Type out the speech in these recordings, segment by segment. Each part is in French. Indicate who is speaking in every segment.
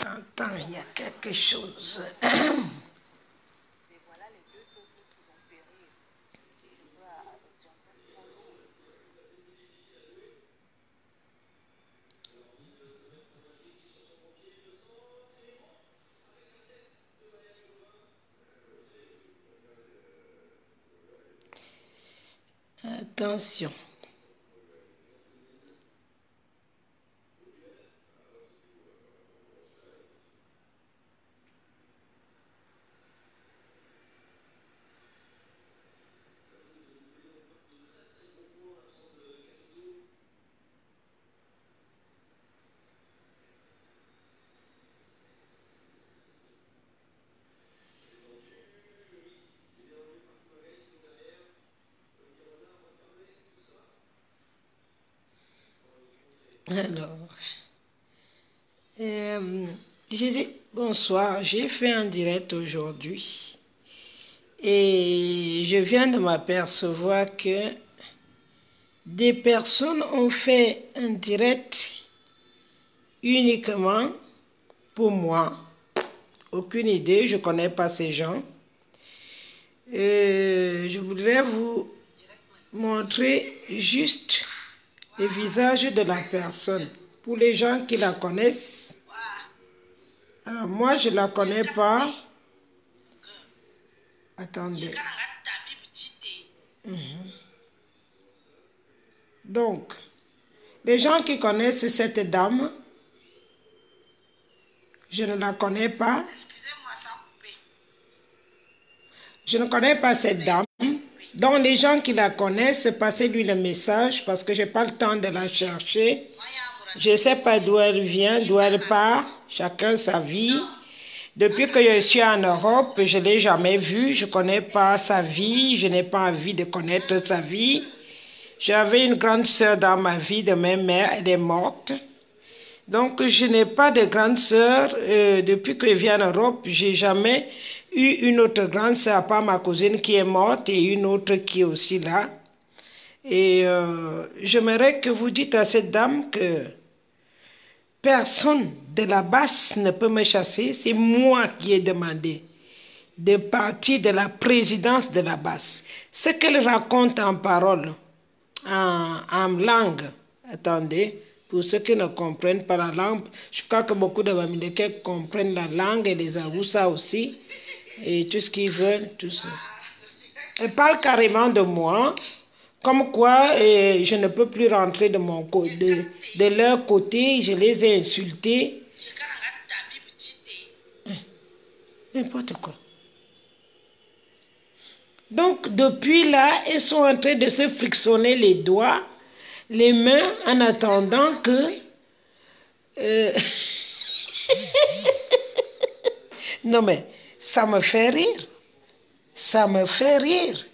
Speaker 1: Attends, il y a quelque chose. Attention. Alors, j'ai dit bonsoir, j'ai fait un direct aujourd'hui et je viens de m'apercevoir que des personnes ont fait un direct uniquement pour moi. Aucune idée, je ne connais pas ces gens. Je voudrais vous montrer juste le visage de la personne. Pour les gens qui la connaissent. Alors moi, je ne la connais pas. Attendez. Donc, les gens qui connaissent cette dame, je ne la connais pas. Je ne connais pas cette dame. Donc, les gens qui la connaissent, passez-lui le message parce que je n'ai pas le temps de la chercher. Je ne sais pas d'où elle vient, d'où elle part. Chacun sa vie. Depuis que je suis en Europe, je ne l'ai jamais vue. Je ne connais pas sa vie. Je n'ai pas envie de connaître sa vie. J'avais une grande sœur dans ma vie de même mère. Elle est morte. Donc, je n'ai pas de grande sœur. Depuis que je viens en Europe, je n'ai jamais eu une autre grande sœur, à part ma cousine qui est morte et une autre qui est aussi là. Et j'aimerais que vous dites à cette dame que personne de la basse ne peut me chasser. C'est moi qui ai demandé de partir de la présidence de la basse. Ce qu'elle raconte en parole, en langue, attendez, pour ceux qui ne comprennent pas la langue, je crois que beaucoup de Bamileke comprennent la langue et les Awoussa aussi, et tout ce qu'ils veulent, tout ça. Elle parle carrément de moi, comme quoi je ne peux plus rentrer de leur côté, je les ai insultés. N'importe quoi. Donc, depuis là, ils sont en train de se frictionner les doigts, les mains, en attendant que... Non, mais ça me fait rire. Ça me fait rire.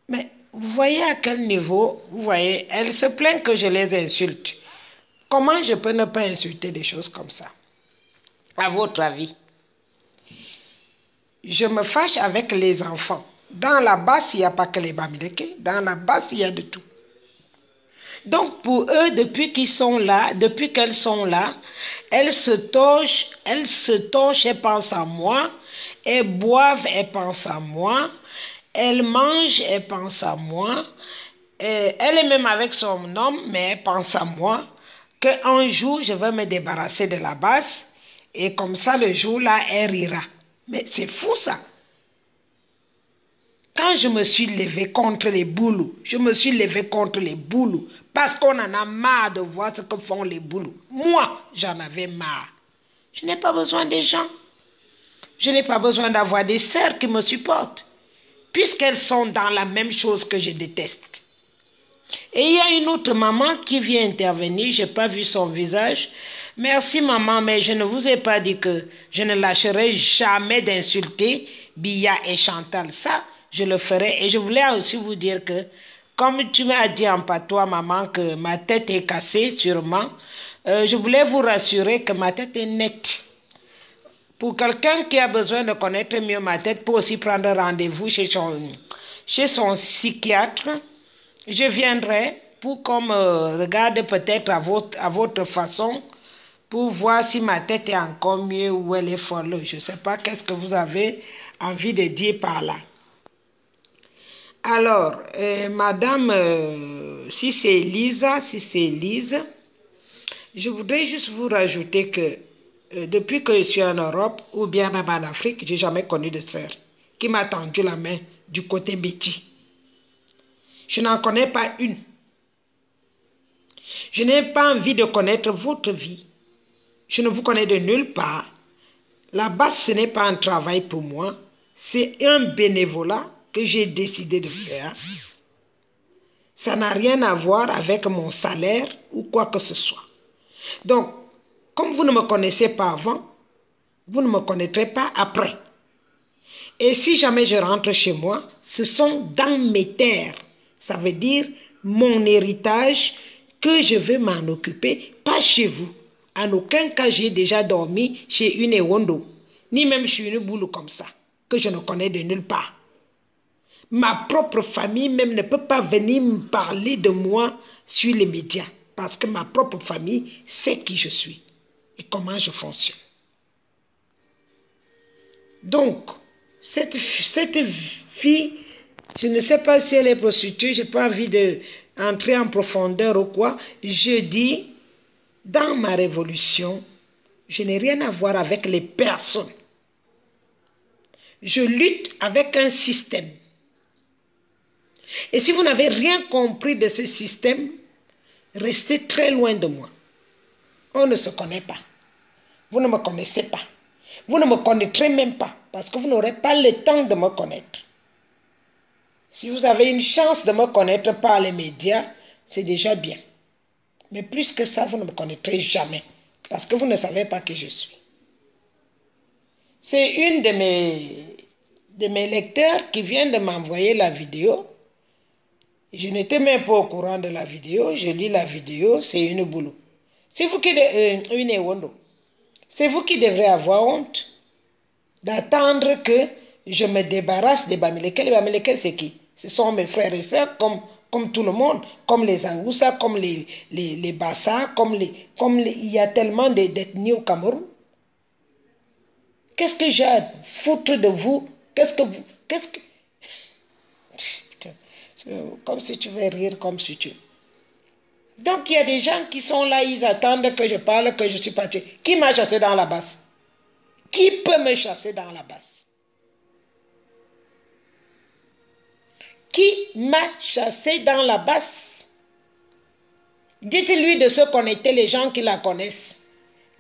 Speaker 1: Mais vous voyez à quel niveau, vous voyez, elle se plaint que je les insulte. Comment je peux ne pas insulter des choses comme ça? À votre avis? Je me fâche avec les enfants. Dans la basse, il n'y a pas que les Bamileke. Dans la basse, il y a de tout. Donc, pour eux, depuis qu'ils sont là, depuis qu'elles sont là, elles se touchent, elles pensent à moi. Elles boivent, elles pensent à moi. Elles mangent, elles pensent à moi. Elle est même avec son homme, mais elle pense à moi. Qu'un jour, je vais me débarrasser de la basse. Et comme ça, le jour-là, elle rira. Mais c'est fou ça. Quand je me suis levée contre les boulous, je me suis levée contre les boulous parce qu'on en a marre de voir ce que font les boulous. Moi, j'en avais marre. Je n'ai pas besoin des gens. Je n'ai pas besoin d'avoir des sœurs qui me supportent puisqu'elles sont dans la même chose que je déteste. Et il y a une autre maman qui vient intervenir, je n'ai pas vu son visage. Merci maman, mais je ne vous ai pas dit que je ne lâcherai jamais d'insulter Bia et Chantal. Ça, je le ferai. Et je voulais aussi vous dire que, comme tu m'as dit en patois, maman, que ma tête est cassée, sûrement, je voulais vous rassurer que ma tête est nette. Pour quelqu'un qui a besoin de connaître mieux ma tête, peut aussi prendre rendez-vous chez son psychiatre. Je viendrai pour qu'on me regarde peut-être à votre façon, pour voir si ma tête est encore mieux ou elle est folle. Je ne sais pas qu'est-ce que vous avez envie de dire par là. Alors, madame, si c'est Lisa, je voudrais juste vous rajouter que depuis que je suis en Europe, ou bien même en Afrique, je n'ai jamais connu de sœur qui m'a tendu la main du côté Betty. Je n'en connais pas une. Je n'ai pas envie de connaître votre vie. Je ne vous connais de nulle part. Là-bas, ce n'est pas un travail pour moi. C'est un bénévolat que j'ai décidé de faire. Ça n'a rien à voir avec mon salaire ou quoi que ce soit. Donc, comme vous ne me connaissez pas avant, vous ne me connaîtrez pas après. Et si jamais je rentre chez moi, ce sont dans mes terres. Ça veut dire mon héritage que je veux m'en occuper, pas chez vous. En aucun cas, j'ai déjà dormi chez une Ewondo, ni même chez une boule comme ça, que je ne connais de nulle part. Ma propre famille même ne peut pas venir me parler de moi sur les médias, parce que ma propre famille sait qui je suis et comment je fonctionne. Donc, cette fille, je ne sais pas si elle est prostituée, je n'ai pas envie d'entrer en profondeur ou quoi. Je dis, dans ma révolution, je n'ai rien à voir avec les personnes. Je lutte avec un système. Et si vous n'avez rien compris de ce système, restez très loin de moi. On ne se connaît pas. Vous ne me connaissez pas. Vous ne me connaîtrez même pas parce que vous n'aurez pas le temps de me connaître. Si vous avez une chance de me connaître par les médias, c'est déjà bien. Mais plus que ça, vous ne me connaîtrez jamais parce que vous ne savez pas qui je suis. C'est une de mes lecteurs qui vient de m'envoyer la vidéo. Je n'étais même pas au courant de la vidéo. Je lis la vidéo, c'est une boulot. C'est vous qui une Ewondo. C'est vous qui devrez avoir honte d'attendre que je me débarrasse des Bamileke. Les Bamileke, c'est qui? Ce sont mes frères et sœurs, comme tout le monde, comme les Aoussa, comme les Bassa, il y a tellement d'ethnies au Cameroun. Qu'est-ce que j'ai à foutre de vous? Comme si tu veux rire, comme si tu... Donc, il y a des gens qui sont là, ils attendent que je parle, que je suis parti. Qui m'a chassé dans la basse? Qui peut me chasser dans la basse? Qui m'a chassé dans la basse? Dites-lui de se connecter, les gens qui la connaissent.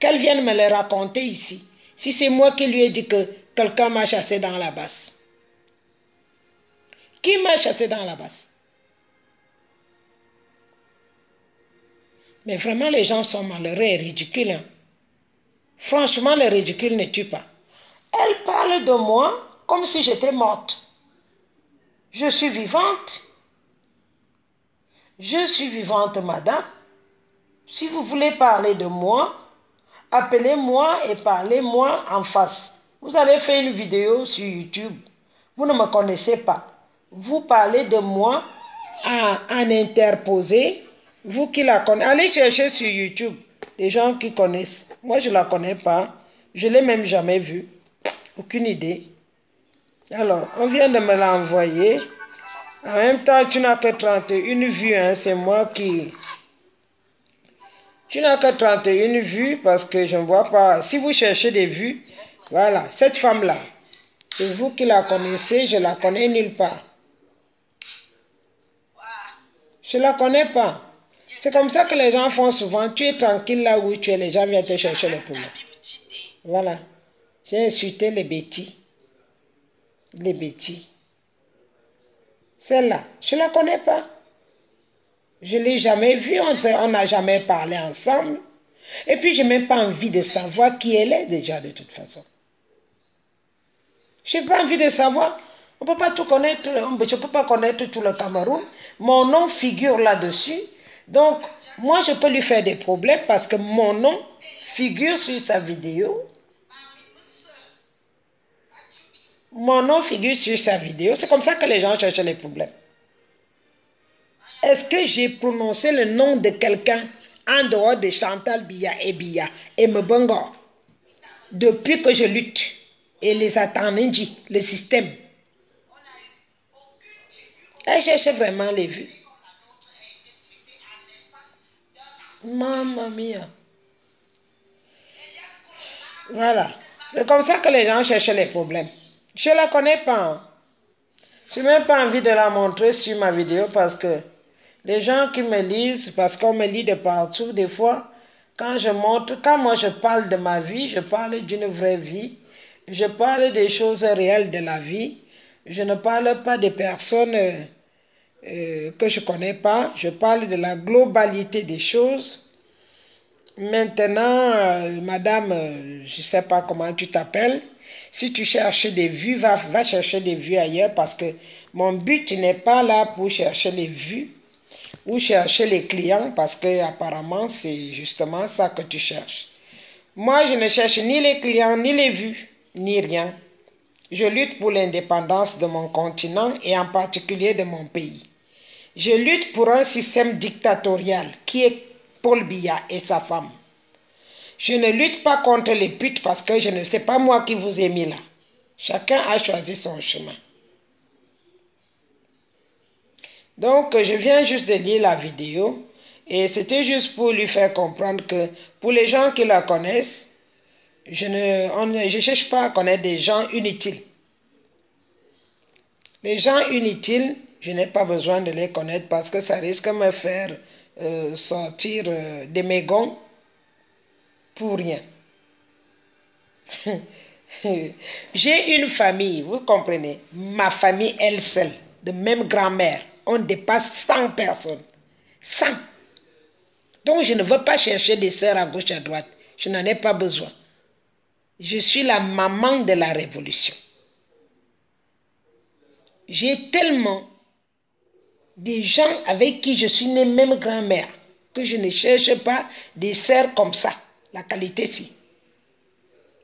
Speaker 1: Qu'elle vienne me le raconter ici. Si c'est moi qui lui ai dit que quelqu'un m'a chassé dans la basse. Qui m'a chassé dans la basse? Mais vraiment, les gens sont malheureux et ridicules. Hein? Franchement, le ridicule ne tue pas. Elle parle de moi comme si j'étais morte. Je suis vivante. Je suis vivante, madame. Si vous voulez parler de moi, appelez-moi et parlez-moi en face. Vous allez faire une vidéo sur YouTube. Vous ne me connaissez pas. Vous parlez de moi en interposé. Vous qui la connaissez, allez chercher sur YouTube les gens qui connaissent. Moi, je ne la connais pas. Je ne l'ai même jamais vue. Aucune idée. Alors, on vient de me l'envoyer. En même temps, tu n'as que 31 vues. Hein, c'est moi qui... Tu n'as que 31 vues parce que je ne vois pas... Si vous cherchez des vues, voilà, cette femme-là, c'est vous qui la connaissez, je ne la connais nulle part. Je ne la connais pas. C'est comme ça que les gens font souvent. Tu es tranquille là où tu es, les gens viennent te chercher le poumon. Voilà. J'ai insulté les bêtis. Les bêtis. Celle-là, je ne la connais pas. Je ne l'ai jamais vue, on n'a jamais parlé ensemble. Et puis, je n'ai même pas envie de savoir qui elle est déjà de toute façon. Je n'ai pas envie de savoir. On ne peut pas tout connaître, je ne peux pas connaître tout le Cameroun. Mon nom figure là-dessus. Donc, moi, je peux lui faire des problèmes parce que mon nom figure sur sa vidéo. Mon nom figure sur sa vidéo. C'est comme ça que les gens cherchent les problèmes. Est-ce que j'ai prononcé le nom de quelqu'un en dehors de Chantal Biya et Mbongo depuis que je lutte et les Atanenji, le système? Elle cherche vraiment les vues. Mamma mia. Voilà. C'est comme ça que les gens cherchent les problèmes. Je ne la connais pas. Je n'ai même pas envie de la montrer sur ma vidéo parce que les gens qui me lisent, parce qu'on me lit de partout, des fois, quand moi je parle de ma vie, je parle d'une vraie vie, je parle des choses réelles de la vie, je ne parle pas des personnes que je ne connais pas, je parle de la globalité des choses. Maintenant, madame, je ne sais pas comment tu t'appelles, si tu cherches des vues, va chercher des vues ailleurs parce que mon but n'est pas là pour chercher les vues ou chercher les clients parce que apparemment c'est justement ça que tu cherches. Moi, je ne cherche ni les clients, ni les vues, ni rien. Je lutte pour l'indépendance de mon continent et en particulier de mon pays. Je lutte pour un système dictatorial qui est Paul Biya et sa femme. Je ne lutte pas contre les putes parce que je ne sais pas moi qui vous ai mis là. Chacun a choisi son chemin. Donc, je viens juste de lire la vidéo et c'était juste pour lui faire comprendre que pour les gens qui la connaissent, je ne cherche pas à connaître des gens inutiles. Les gens inutiles, je n'ai pas besoin de les connaître parce que ça risque de me faire sortir de mes gonds pour rien. J'ai une famille, vous comprenez, ma famille elle seule, de même grand-mère, on dépasse 100 personnes. 100. Donc je ne veux pas chercher des sœurs à gauche à droite, je n'en ai pas besoin. Je suis la maman de la révolution. J'ai tellement des gens avec qui je suis née même grand-mère que je ne cherche pas des sœurs comme ça, la qualité-ci.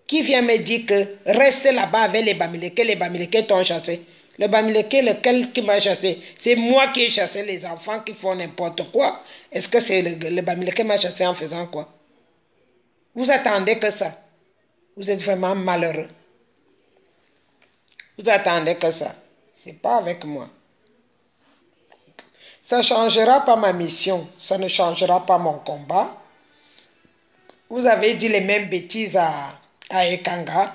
Speaker 1: Qui vient me dire que reste là-bas avec les Bamileke t'ont chassé. Le Bamileke, lequel qui m'a chassé? C'est moi qui ai chassé les enfants qui font n'importe quoi. Est-ce que c'est le Bamileke qui m'a chassé en faisant quoi? Vous attendez que ça? Vous êtes vraiment malheureux. Vous attendez que ça? C'est pas avec moi. Ça ne changera pas ma mission. Ça ne changera pas mon combat. Vous avez dit les mêmes bêtises à Ekanga.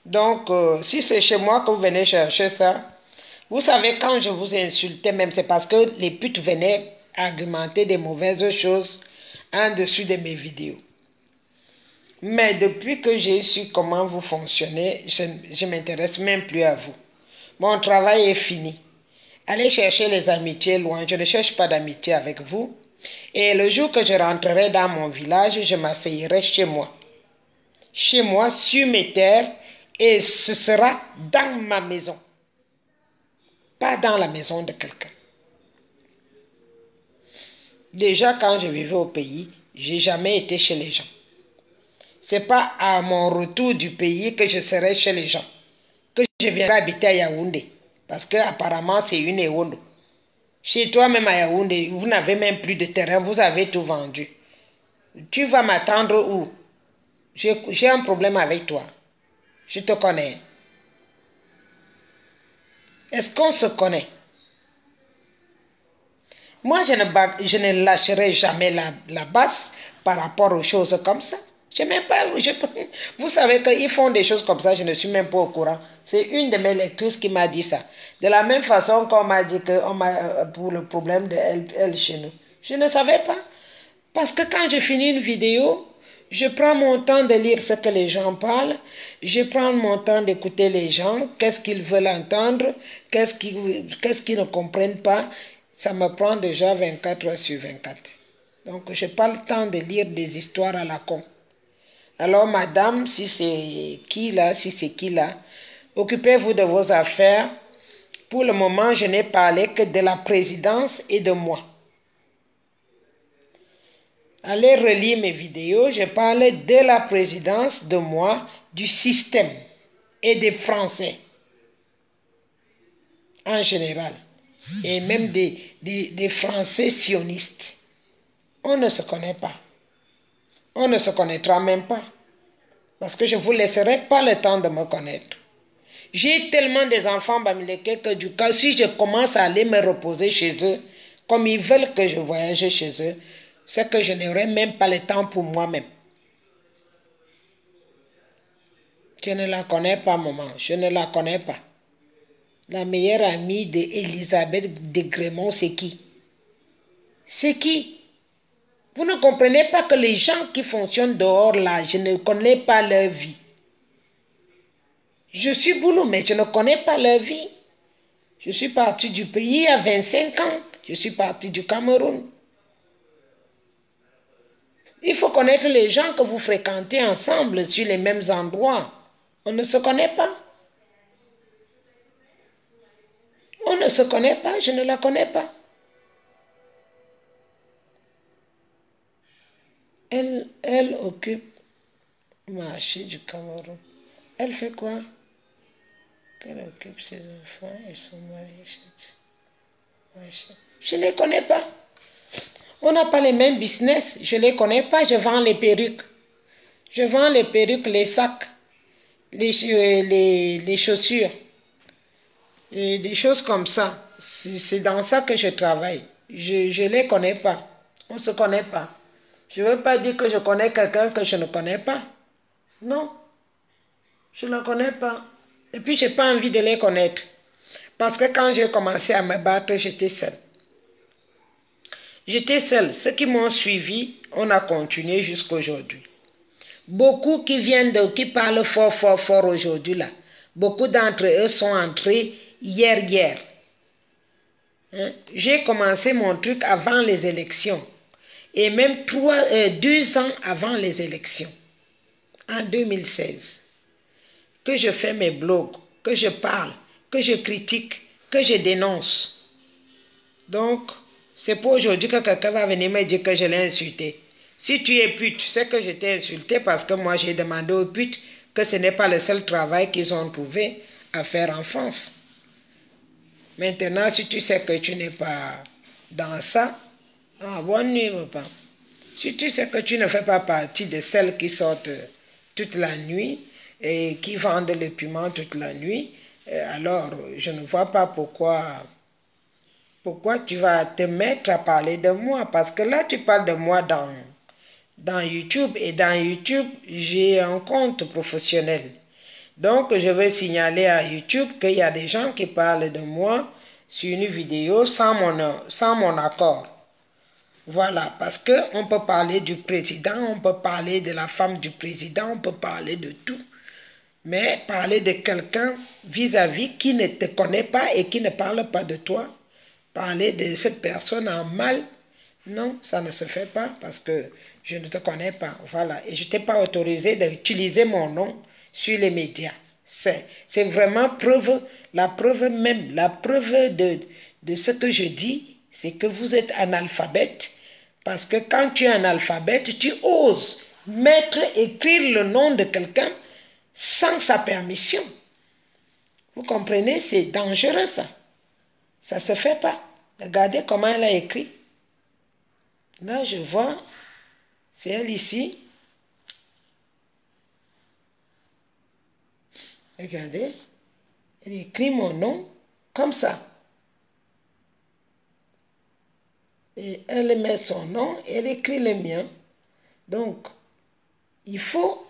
Speaker 1: Donc, si c'est chez moi que vous venez chercher ça, vous savez, quand je vous insultais même, c'est parce que les putes venaient argumenter des mauvaises choses en dessus de mes vidéos. Mais depuis que j'ai su comment vous fonctionnez, je ne m'intéresse même plus à vous. Mon travail est fini. Allez chercher les amitiés loin. Je ne cherche pas d'amitié avec vous. Et le jour que je rentrerai dans mon village, je m'asseyerai chez moi. Chez moi, sur mes terres, et ce sera dans ma maison. Pas dans la maison de quelqu'un. Déjà, quand je vivais au pays, je n'ai jamais été chez les gens. Ce n'est pas à mon retour du pays que je serai chez les gens. Que je viendrai habiter à Yaoundé. Parce qu'apparemment, c'est une Ewondo. Chez toi, même à Yaoundé, vous n'avez même plus de terrain, vous avez tout vendu. Tu vas m'attendre où? J'ai un problème avec toi. Je te connais. Est-ce qu'on se connaît? Moi, je ne lâcherai jamais la base par rapport aux choses comme ça. Vous savez qu'ils font des choses comme ça, je ne suis même pas au courant. C'est une de mes lectrices qui m'a dit ça. De la même façon qu'on m'a dit que pour le problème de elle chez nous. Je ne savais pas. Parce que quand je finis une vidéo, je prends mon temps de lire ce que les gens parlent. Je prends mon temps d'écouter les gens. Qu'est-ce qu'ils veulent entendre? Qu'est-ce qu'ils ne comprennent pas? Ça me prend déjà 24 heures sur 24. Donc, je n'ai pas le temps de lire des histoires à la con. Alors, madame, si c'est qui là, occupez-vous de vos affaires. Pour le moment, je n'ai parlé que de la présidence et de moi. Allez relire mes vidéos, je parle de la présidence, de moi, du système et des Français. en général, et même des Français sionistes. On ne se connaît pas. On ne se connaîtra même pas. Parce que je ne vous laisserai pas le temps de me connaître. J'ai tellement des enfants bamileke que du cas, si je commence à aller me reposer chez eux, comme ils veulent que je voyage chez eux, c'est que je n'aurai même pas le temps pour moi-même. Je ne la connais pas, maman. Je ne la connais pas. La meilleure amie d'Elisabeth de Grémont, c'est qui? C'est qui? Vous ne comprenez pas que les gens qui fonctionnent dehors là, je ne connais pas leur vie. Je suis boulot, mais je ne connais pas leur vie. Je suis parti du pays à 25 ans. Je suis parti du Cameroun. Il faut connaître les gens que vous fréquentez ensemble sur les mêmes endroits. On ne se connaît pas. On ne se connaît pas, je ne la connais pas. Elle occupe le marché du Cameroun. Elle fait quoi? Elle occupe ses enfants et son mari. Je ne les connais pas. On n'a pas les mêmes business. Je ne les connais pas. Je vends les perruques. Je vends les perruques, les sacs, les chaussures. Et des choses comme ça. C'est dans ça que je travaille. Je ne les connais pas. On ne se connaît pas. Je ne veux pas dire que je connais quelqu'un que je ne connais pas. Non. Je ne la connais pas. Et puis, je n'ai pas envie de les connaître. Parce que quand j'ai commencé à me battre, j'étais seule. J'étais seule. Ceux qui m'ont suivi, on a continué jusqu'à aujourd'hui. Beaucoup qui viennent qui parlent fort aujourd'hui là. Beaucoup d'entre eux sont entrés hier. Hein? J'ai commencé mon truc avant les élections. Et même 2 ans avant les élections. En 2016. Que je fais mes blogs, que je parle, que je critique, que je dénonce. Donc, c'est pas aujourd'hui que quelqu'un va venir me dire que je l'ai insulté. Si tu es pute, c'est que je t'ai insulté parce que moi j'ai demandé aux putes que ce n'est pas le seul travail qu'ils ont trouvé à faire en France. Maintenant, si tu sais que tu n'es pas dans ça, bonne nuit, papa. Si tu sais que tu ne fais pas partie de celles qui sortent toute la nuit, et qui vendent le piment toute la nuit, alors je ne vois pas pourquoi tu vas te mettre à parler de moi. Parce que là, tu parles de moi dans YouTube. Et dans YouTube, j'ai un compte professionnel. Donc, je vais signaler à YouTube qu'il y a des gens qui parlent de moi sur une vidéo sans mon accord. Voilà, parce qu'on peut parler du président, on peut parler de la femme du président, on peut parler de tout. Mais parler de quelqu'un vis-à-vis qui ne te connaît pas et qui ne parle pas de toi, parler de cette personne en mal, non, ça ne se fait pas parce que je ne te connais pas. Voilà, et je ne t'ai pas autorisé d'utiliser mon nom sur les médias. C'est vraiment la preuve même, la preuve de ce que je dis, c'est que vous êtes analphabète. Parce que quand tu es analphabète, tu oses écrire le nom de quelqu'un sans sa permission. Vous comprenez? C'est dangereux ça. Ça ne se fait pas. Regardez comment elle a écrit. Là, je vois, c'est elle ici. Regardez, elle écrit mon nom comme ça. Et elle met son nom et elle écrit le mien. Donc, il faut,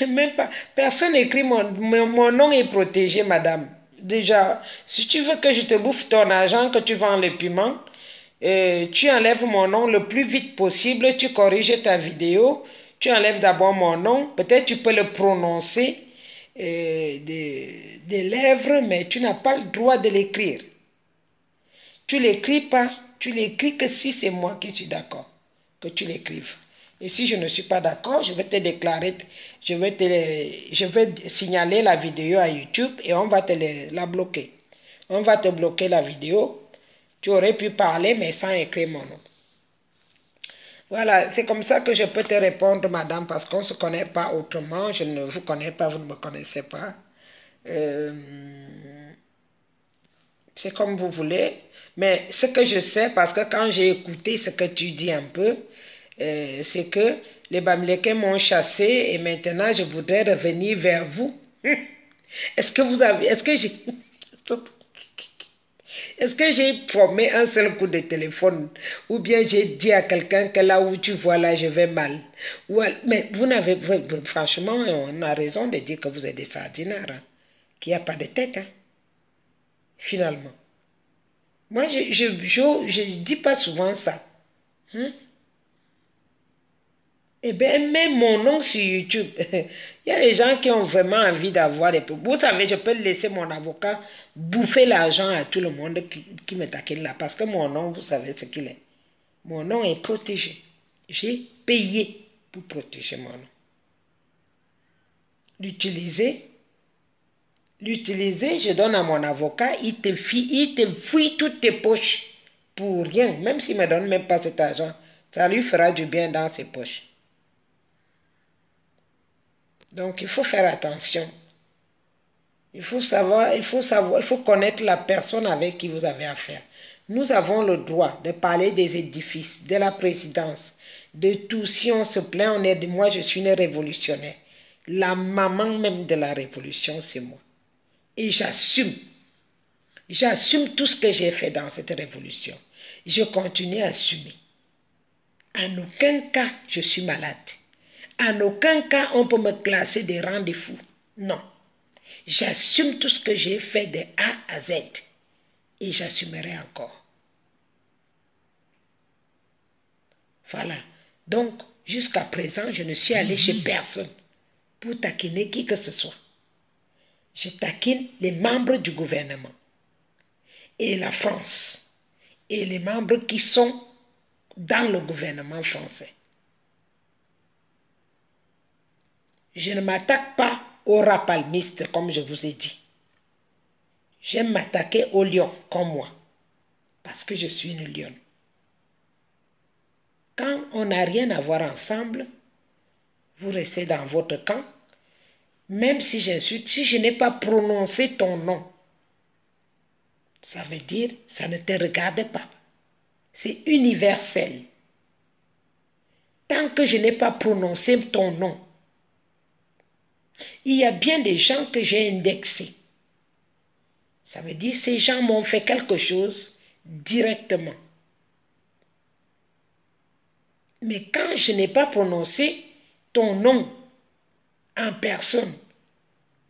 Speaker 1: même pas, personne n'écrit mon nom est protégé, madame. Déjà, si tu veux que je te bouffe ton argent, que tu vends le piment, tu enlèves mon nom le plus vite possible, tu corriges ta vidéo, tu enlèves d'abord mon nom, peut-être tu peux le prononcer des lèvres, mais tu n'as pas le droit de l'écrire. Tu l'écris pas, tu l'écris que si c'est moi qui suis d'accord, que tu l'écrives. Et si je ne suis pas d'accord, je vais te déclarer, je vais signaler la vidéo à YouTube et on va la bloquer. On va te bloquer la vidéo. Tu aurais pu parler, mais sans écrire mon nom. Voilà, c'est comme ça que je peux te répondre, madame, parce qu'on ne se connaît pas autrement. Je ne vous connais pas, vous ne me connaissez pas. C'est comme vous voulez. Mais ce que je sais, parce que quand j'ai écouté ce que tu dis un peu, c'est que les Bamileke m'ont chassé et maintenant je voudrais revenir vers vous. Est-ce que vous avez... Est-ce que j'ai... Est-ce que j'ai formé un seul coup de téléphone ou bien j'ai dit à quelqu'un que là où tu vois là, je vais mal. Mais vous n'avez... Franchement, on a raison de dire que vous êtes des sardinards, hein, qu'il n'y a pas de tête, hein, finalement. Moi, je dis pas souvent ça. Hein? Eh bien, même mon nom sur YouTube, il y a des gens qui ont vraiment envie d'avoir des... Vous savez, je peux laisser mon avocat bouffer l'argent à tout le monde qui me taquine là. Parce que mon nom, vous savez ce qu'il est. Mon nom est protégé. J'ai payé pour protéger mon nom. L'utiliser, je donne à mon avocat, il te fouille toutes tes poches pour rien. Même s'il ne me donne même pas cet argent, ça lui fera du bien dans ses poches. Donc, il faut faire attention. Il faut connaître la personne avec qui vous avez affaire. Nous avons le droit de parler des édifices, de la présidence, de tout. Si on se plaint, on est de moi, je suis une révolutionnaire. La maman même de la révolution, c'est moi. Et j'assume. J'assume tout ce que j'ai fait dans cette révolution. Je continue à assumer. En aucun cas, je suis malade. En aucun cas, on peut me classer des rangs de fous. Non. J'assume tout ce que j'ai fait de A à Z. Et j'assumerai encore. Voilà. Donc, jusqu'à présent, je ne suis allé chez personne pour taquiner qui que ce soit. Je taquine les membres du gouvernement et la France et les membres qui sont dans le gouvernement français. Je ne m'attaque pas aux rapalmistes, comme je vous ai dit. J'aime m'attaquer aux lions, comme moi, parce que je suis une lionne. Quand on n'a rien à voir ensemble, vous restez dans votre camp, même si j'insulte, si je n'ai pas prononcé ton nom, ça veut dire, ça ne te regarde pas. C'est universel. Tant que je n'ai pas prononcé ton nom, il y a bien des gens que j'ai indexés. Ça veut dire ces gens m'ont fait quelque chose directement. Mais quand je n'ai pas prononcé ton nom en personne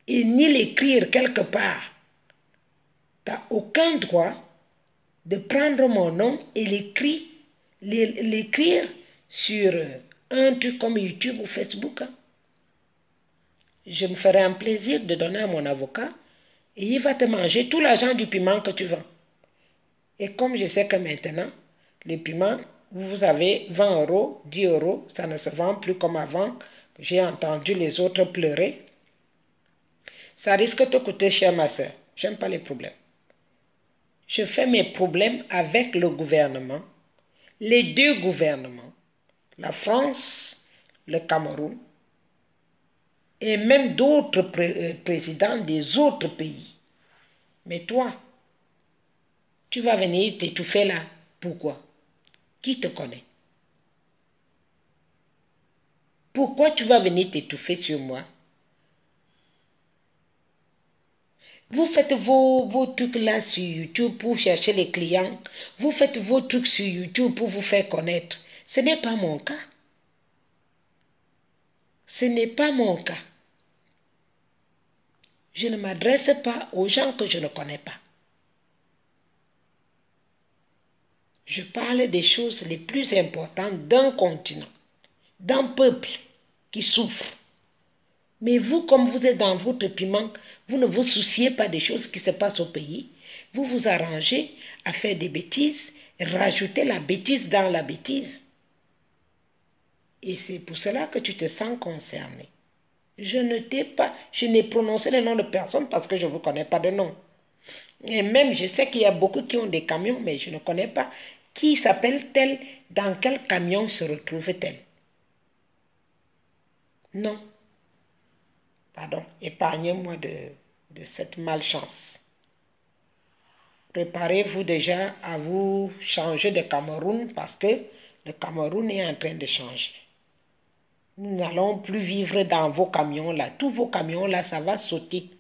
Speaker 1: et ni l'écrire quelque part, tu n'as aucun droit de prendre mon nom et l'écrire sur un truc comme YouTube ou Facebook. Je me ferai un plaisir de donner à mon avocat et il va te manger tout l'argent du piment que tu vends. Et comme je sais que maintenant, les piments, vous avez 20 euros, 10 euros, ça ne se vend plus comme avant. J'ai entendu les autres pleurer. Ça risque de te coûter cher, ma soeur. Je n'aime pas les problèmes. Je fais mes problèmes avec le gouvernement, les deux gouvernements, la France, le Cameroun, et même d'autres présidents des autres pays. Mais toi, tu vas venir t'étouffer là. Pourquoi? Qui te connaît? Pourquoi tu vas venir t'étouffer sur moi? Vous faites vos trucs là sur YouTube pour chercher les clients. Vous faites vos trucs sur YouTube pour vous faire connaître. Ce n'est pas mon cas. Ce n'est pas mon cas. Je ne m'adresse pas aux gens que je ne connais pas. Je parle des choses les plus importantes d'un continent, d'un peuple qui souffre. Mais vous, comme vous êtes dans votre piment, vous ne vous souciez pas des choses qui se passent au pays. Vous vous arrangez à faire des bêtises, rajouter la bêtise dans la bêtise. Et c'est pour cela que tu te sens concerné. Je n'ai prononcé le nom de personne parce que je ne vous connais pas de nom. Et même, je sais qu'il y a beaucoup qui ont des camions, mais je ne connais pas qui s'appelle tel, dans quel camion se retrouve-t-elle. Non. Pardon, épargnez-moi de cette malchance. préparez-vous déjà à vous changer de Cameroun parce que le Cameroun est en train de changer. Nous n'allons plus vivre dans vos camions là. Tous vos camions là, ça va sauter.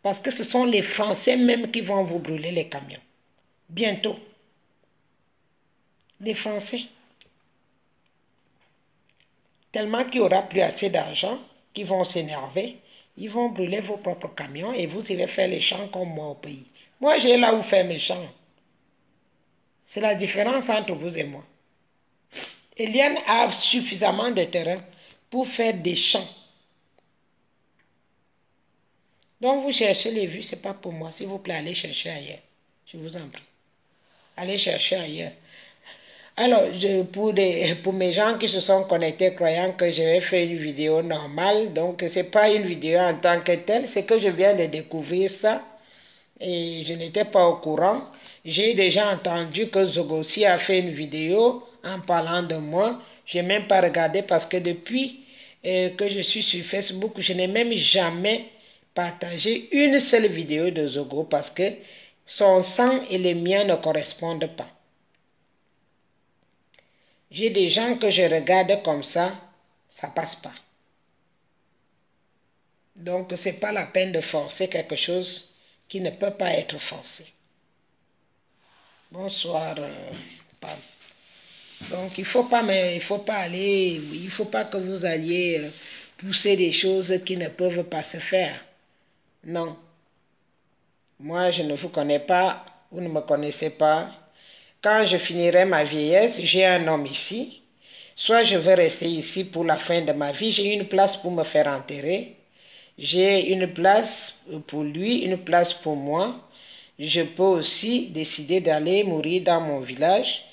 Speaker 1: Parce que ce sont les Français même qui vont vous brûler les camions. Bientôt. Les Français. Tellement qu'il n'y aura plus assez d'argent, qu'ils vont s'énerver. Ils vont brûler vos propres camions et vous irez faire les champs comme moi au pays. Moi, j'ai là où faire mes champs. C'est la différence entre vous et moi. Eliane a suffisamment de terrain pour faire des champs. Donc, vous cherchez les vues, ce n'est pas pour moi. S'il vous plaît, allez chercher ailleurs. Je vous en prie. Allez chercher ailleurs. Alors, pour mes gens qui se sont connectés croyant que je vais faire une vidéo normale, donc ce n'est pas une vidéo en tant que telle, c'est que je viens de découvrir ça et je n'étais pas au courant. J'ai déjà entendu que Zogossi a fait une vidéo en parlant de moi. Je n'ai même pas regardé parce que depuis que je suis sur Facebook, je n'ai même jamais partagé une seule vidéo de Zogo parce que son sang et les miens ne correspondent pas. J'ai des gens que je regarde comme ça passe pas. Donc, ce n'est pas la peine de forcer quelque chose qui ne peut pas être forcé. Bonsoir, Pam. Donc, il ne faut pas que vous alliez pousser des choses qui ne peuvent pas se faire. Non. Moi, je ne vous connais pas, vous ne me connaissez pas. Quand je finirai ma vieillesse, j'ai un homme ici. Soit je vais rester ici pour la fin de ma vie. J'ai une place pour me faire enterrer. J'ai une place pour lui, une place pour moi. Je peux aussi décider d'aller mourir dans mon village.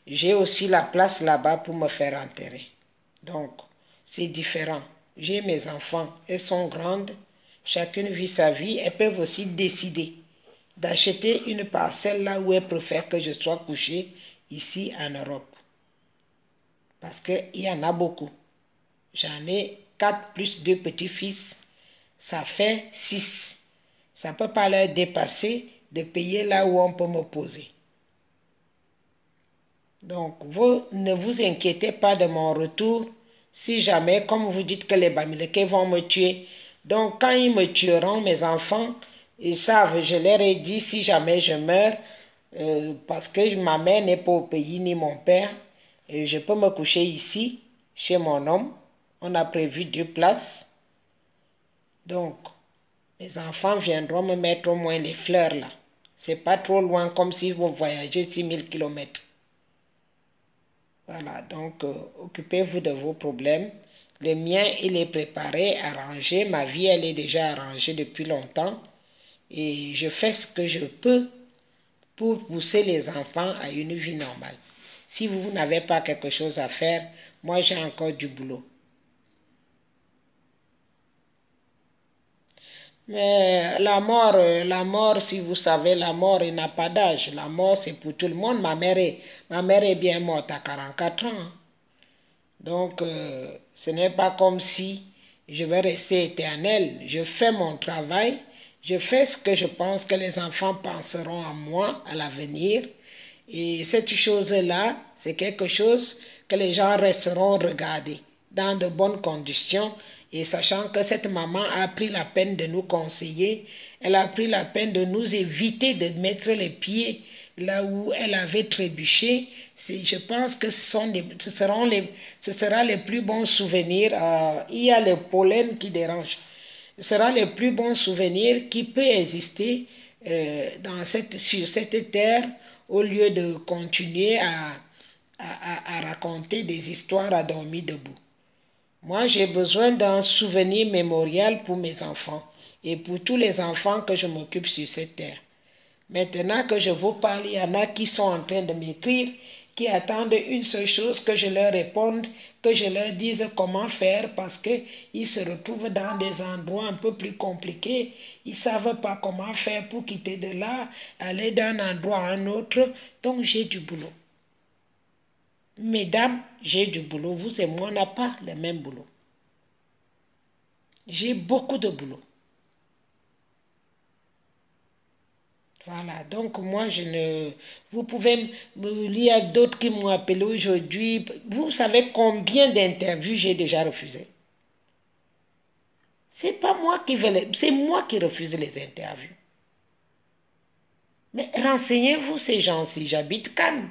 Speaker 1: J'ai aussi la place là-bas pour me faire enterrer. Donc, c'est différent. J'ai mes enfants. Elles sont grandes. Chacune vit sa vie. Elles peuvent aussi décider d'acheter une parcelle là où elles préfèrent que je sois couché ici en Europe. Parce qu'il y en a beaucoup. J'en ai 4 plus 2 petits-fils. Ça fait 6. Ça ne peut pas leur dépasser de payer là où on peut me poser. Donc, vous ne vous inquiétez pas de mon retour. Si jamais, comme vous dites que les Bamileke vont me tuer. Donc, quand ils me tueront, mes enfants, ils savent, je leur ai dit, si jamais je meurs, parce que ma mère n'est pas au pays, ni mon père, et je peux me coucher ici, chez mon homme. On a prévu 2 places. Donc, mes enfants viendront me mettre au moins les fleurs là. C'est pas trop loin, comme si vous voyagez 6000 km. Voilà, donc occupez-vous de vos problèmes. Les miens, il est préparé, arrangé. Ma vie, elle est déjà arrangée depuis longtemps. Et je fais ce que je peux pour pousser les enfants à une vie normale. Si vous n'avez pas quelque chose à faire, moi j'ai encore du boulot. Mais la mort, si vous savez, la mort, il n'a pas d'âge. La mort, c'est pour tout le monde. Ma mère est bien morte à 44 ans. Donc, ce n'est pas comme si je vais rester éternel. Je fais mon travail. Je fais ce que je pense que les enfants penseront à moi à l'avenir. Et cette chose-là, c'est quelque chose que les gens resteront regarder dans de bonnes conditions. Et sachant que cette maman a pris la peine de nous conseiller, elle a pris la peine de nous éviter de mettre les pieds là où elle avait trébuché. Je pense que ce sera les plus bons souvenirs. Il y a le pollen qui dérange. Ce sera les plus bons souvenirs qui peut exister sur cette terre au lieu de continuer à raconter des histoires à dormir debout. Moi, j'ai besoin d'un souvenir mémorial pour mes enfants et pour tous les enfants que je m'occupe sur cette terre. Maintenant que je vous parle, il y en a qui sont en train de m'écrire, qui attendent une seule chose, que je leur réponde, que je leur dise comment faire parce qu'ils se retrouvent dans des endroits un peu plus compliqués. Ils ne savent pas comment faire pour quitter de là, aller d'un endroit à un autre. Donc, j'ai du boulot. Mesdames, j'ai du boulot. Vous et moi, on n'a pas le même boulot. J'ai beaucoup de boulot. Voilà, donc moi je ne... Vous pouvez... Il y a d'autres qui m'ont appelé aujourd'hui. Vous savez combien d'interviews j'ai déjà refusées? C'est pas moi qui veux les... C'est moi qui refuse les interviews. Mais renseignez-vous ces gens-ci, j'habite Cannes.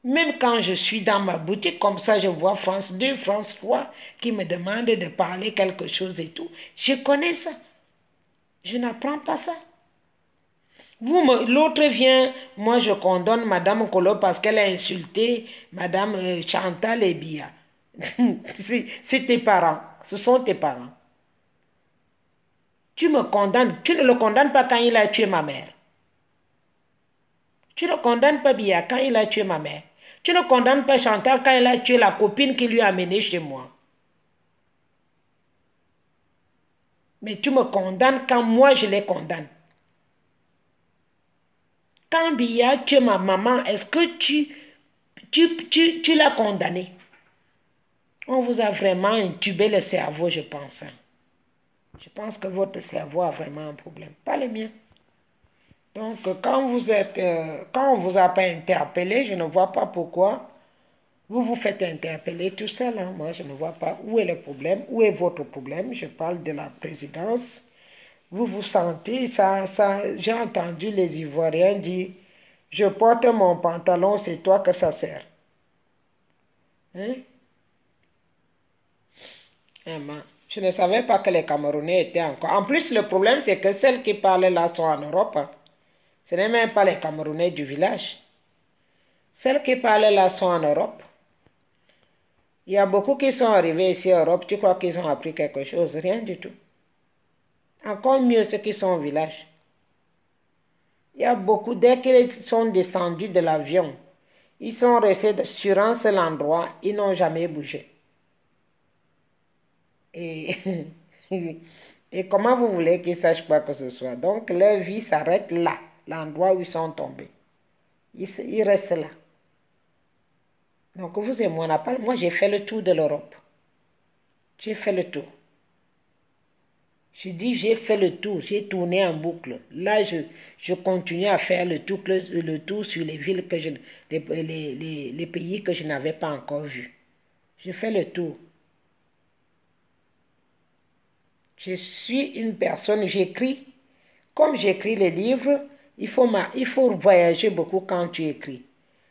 Speaker 1: Même quand je suis dans ma boutique, comme ça, je vois France 2, France 3 qui me demandent de parler quelque chose et tout. Je connais ça. Je n'apprends pas ça. L'autre vient, moi je condamne Madame Kolo parce qu'elle a insulté Madame Chantal Ebia. C'est tes parents, ce sont tes parents. Tu me condamnes, tu ne le condamnes pas quand il a tué ma mère. Tu ne condamnes pas Bia quand il a tué ma mère. Tu ne condamnes pas Chantal quand il a tué la copine qui lui a amené chez moi. Mais tu me condamnes quand moi je les condamne. Quand Bia tue ma maman, est-ce que tu l'as condamné? On vous a vraiment intubé le cerveau, je pense. Je pense que votre cerveau a vraiment un problème, pas le mien. Donc, quand on ne vous a pas interpellé, je ne vois pas pourquoi vous vous faites interpeller tout seul. Hein. Moi, je ne vois pas où est le problème, où est votre problème. Je parle de la présidence. Vous vous sentez, j'ai entendu les Ivoiriens dire, je porte mon pantalon, c'est toi que ça sert. Hein? Je ne savais pas que les Camerounais étaient encore. En plus, le problème, c'est que celles qui parlent là sont en Europe. Hein. Ce n'est même pas les Camerounais du village. Celles qui parlent là sont en Europe. Il y a beaucoup qui sont arrivés ici en Europe. Tu crois qu'ils ont appris quelque chose? Rien du tout. Encore mieux ceux qui sont au village. Il y a beaucoup, dès qu'ils sont descendus de l'avion, ils sont restés sur un seul endroit. Ils n'ont jamais bougé. Et, et comment vous voulez qu'ils sachent quoi que ce soit? Donc, leur vie s'arrête là, l'endroit où ils sont tombés. Ils restent là. Donc, vous et moi, moi j'ai fait le tour de l'Europe. J'ai fait le tour. Je dis, j'ai fait le tour, j'ai tourné en boucle. Là, je continue à faire le tour sur les villes, les pays que je n'avais pas encore vus. Je fais le tour. Je suis une personne, j'écris. Comme j'écris les livres, il faut voyager beaucoup quand tu écris.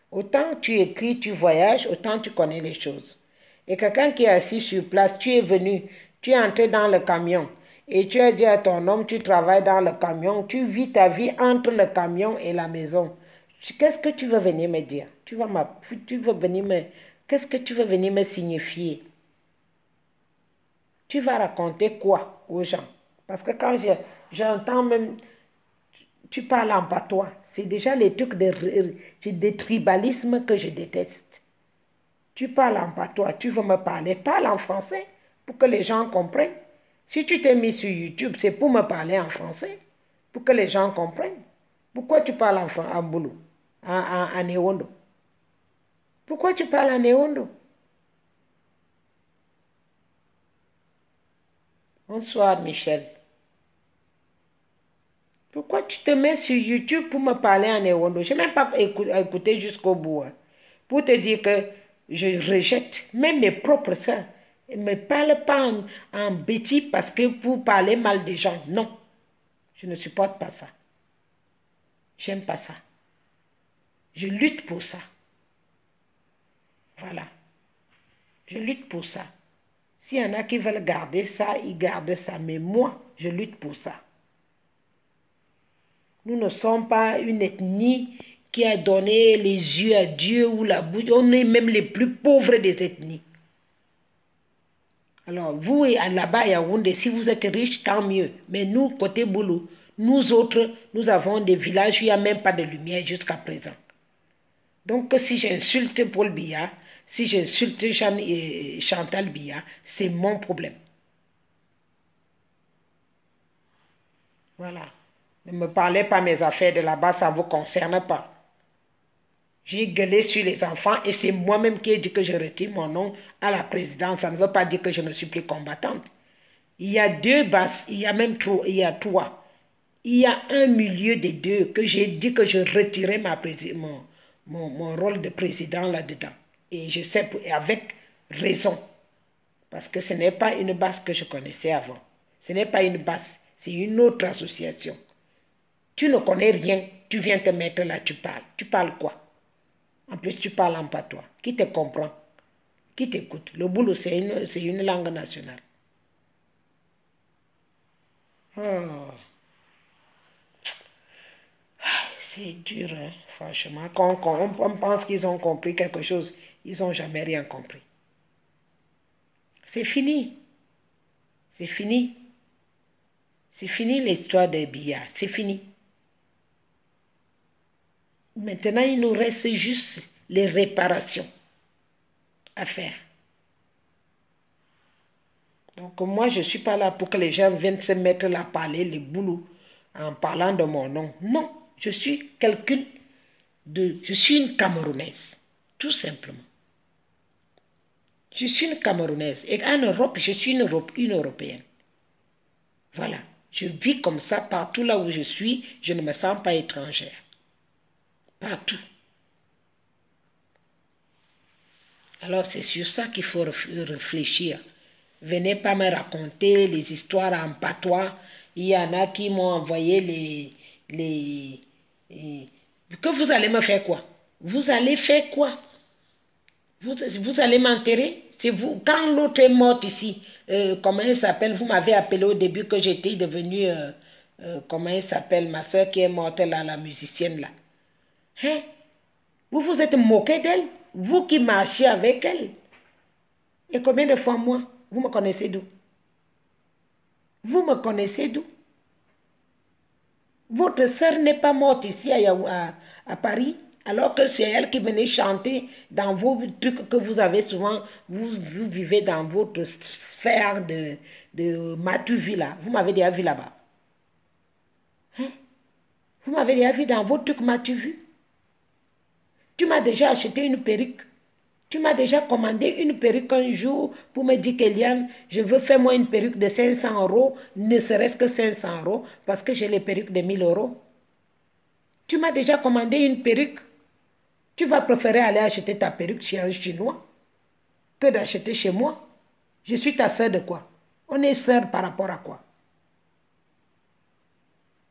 Speaker 1: Autant tu écris, tu voyages, autant tu connais les choses. Et quelqu'un qui est assis sur place, tu es venu, tu es entré dans le camion et tu as dit à ton homme, tu travailles dans le camion, tu vis ta vie entre le camion et la maison. Qu'est-ce que tu veux venir me dire? Qu'est-ce que tu veux venir me signifier? Tu vas raconter quoi aux gens? Parce que quand j'entends même, tu parles en patois. C'est déjà les trucs de tribalisme que je déteste. Tu parles en patois, tu veux me parler. Parle en français pour que les gens comprennent. Si tu t'es mis sur YouTube, c'est pour me parler en français, pour que les gens comprennent. Pourquoi tu parles en boulot, en néondo? Pourquoi tu parles en néondo? Bonsoir, Michel. Pourquoi tu te mets sur YouTube pour me parler en néondo? Je n'ai même pas écouté jusqu'au bout. Hein, pour te dire que je rejette même mes propres sœurs. Ne me parle pas en bêtise parce que vous parlez mal des gens. Non. Je ne supporte pas ça. J'aime pas ça. Je lutte pour ça. Voilà. Je lutte pour ça. S'il y en a qui veulent garder ça, ils gardent ça. Mais moi, je lutte pour ça. Nous ne sommes pas une ethnie qui a donné les yeux à Dieu ou la bouche. On est même les plus pauvres des ethnies. Alors, vous, là-bas à Yaoundé, si vous êtes riche, tant mieux. Mais nous, côté Boulou, nous autres, nous avons des villages où il n'y a même pas de lumière jusqu'à présent. Donc, si j'insulte Paul Biya, si j'insulte Chantal Biya, c'est mon problème. Voilà. Ne me parlez pas mes affaires de là-bas, ça ne vous concerne pas. J'ai gueulé sur les enfants et c'est moi-même qui ai dit que je retire mon nom à la présidence. Ça ne veut pas dire que je ne suis plus combattante. Il y a deux basses, il y a même trois. Il y a trois. Il y a un milieu des deux que j'ai dit que je retirais mon rôle de président là-dedans. Et je sais, avec raison. Parce que ce n'est pas une base que je connaissais avant. Ce n'est pas une base, c'est une autre association. Tu ne connais rien, tu viens te mettre là, tu parles. Tu parles quoi? En plus, tu parles en patois. Qui te comprend? Qui t'écoute? Le boulot, c'est une langue nationale. Oh. C'est dur, hein, franchement. Quand on pense qu'ils ont compris quelque chose, ils n'ont jamais rien compris. C'est fini. C'est fini. C'est fini l'histoire des billards. C'est fini. Maintenant, il nous reste juste les réparations à faire. Donc, moi, je ne suis pas là pour que les gens viennent se mettre là à parler les boulots en parlant de mon nom. Non, je suis quelqu'un je suis une Camerounaise, tout simplement. Je suis une Camerounaise. Et en Europe, je suis une Européenne. Voilà. Je vis comme ça partout là où je suis. Je ne me sens pas étrangère. Partout. Alors, c'est sur ça qu'il faut réfléchir. Venez pas me raconter les histoires en patois. Il y en a qui m'ont envoyé que vous allez me faire quoi? Vous allez faire quoi? Vous allez m'enterrer? C'est vous. Quand l'autre est morte ici, comment elle s'appelle? Vous m'avez appelé au début que j'étais devenue, comment elle s'appelle? Ma soeur qui est morte là, la musicienne là. Hein? Vous vous êtes moqué d'elle? Vous qui marchez avec elle? Et combien de fois moi? Vous me connaissez d'où? Vous me connaissez d'où? Votre sœur n'est pas morte ici à Paris, alors que c'est elle qui venait chanter dans vos trucs que vous avez souvent, vous vivez dans votre sphère de Matuvu là. Vous m'avez déjà vu là-bas. Hein? Vous m'avez déjà vu dans votre truc Matuvu. Tu m'as déjà acheté une perruque. Tu m'as déjà commandé une perruque un jour pour me dire qu'Eliane, je veux faire moi une perruque de 500 €, ne serait-ce que 500 €, parce que j'ai les perruques de 1000 €. Tu m'as déjà commandé une perruque. Tu vas préférer aller acheter ta perruque chez un Chinois que d'acheter chez moi. Je suis ta sœur de quoi? On est sœurs par rapport à quoi?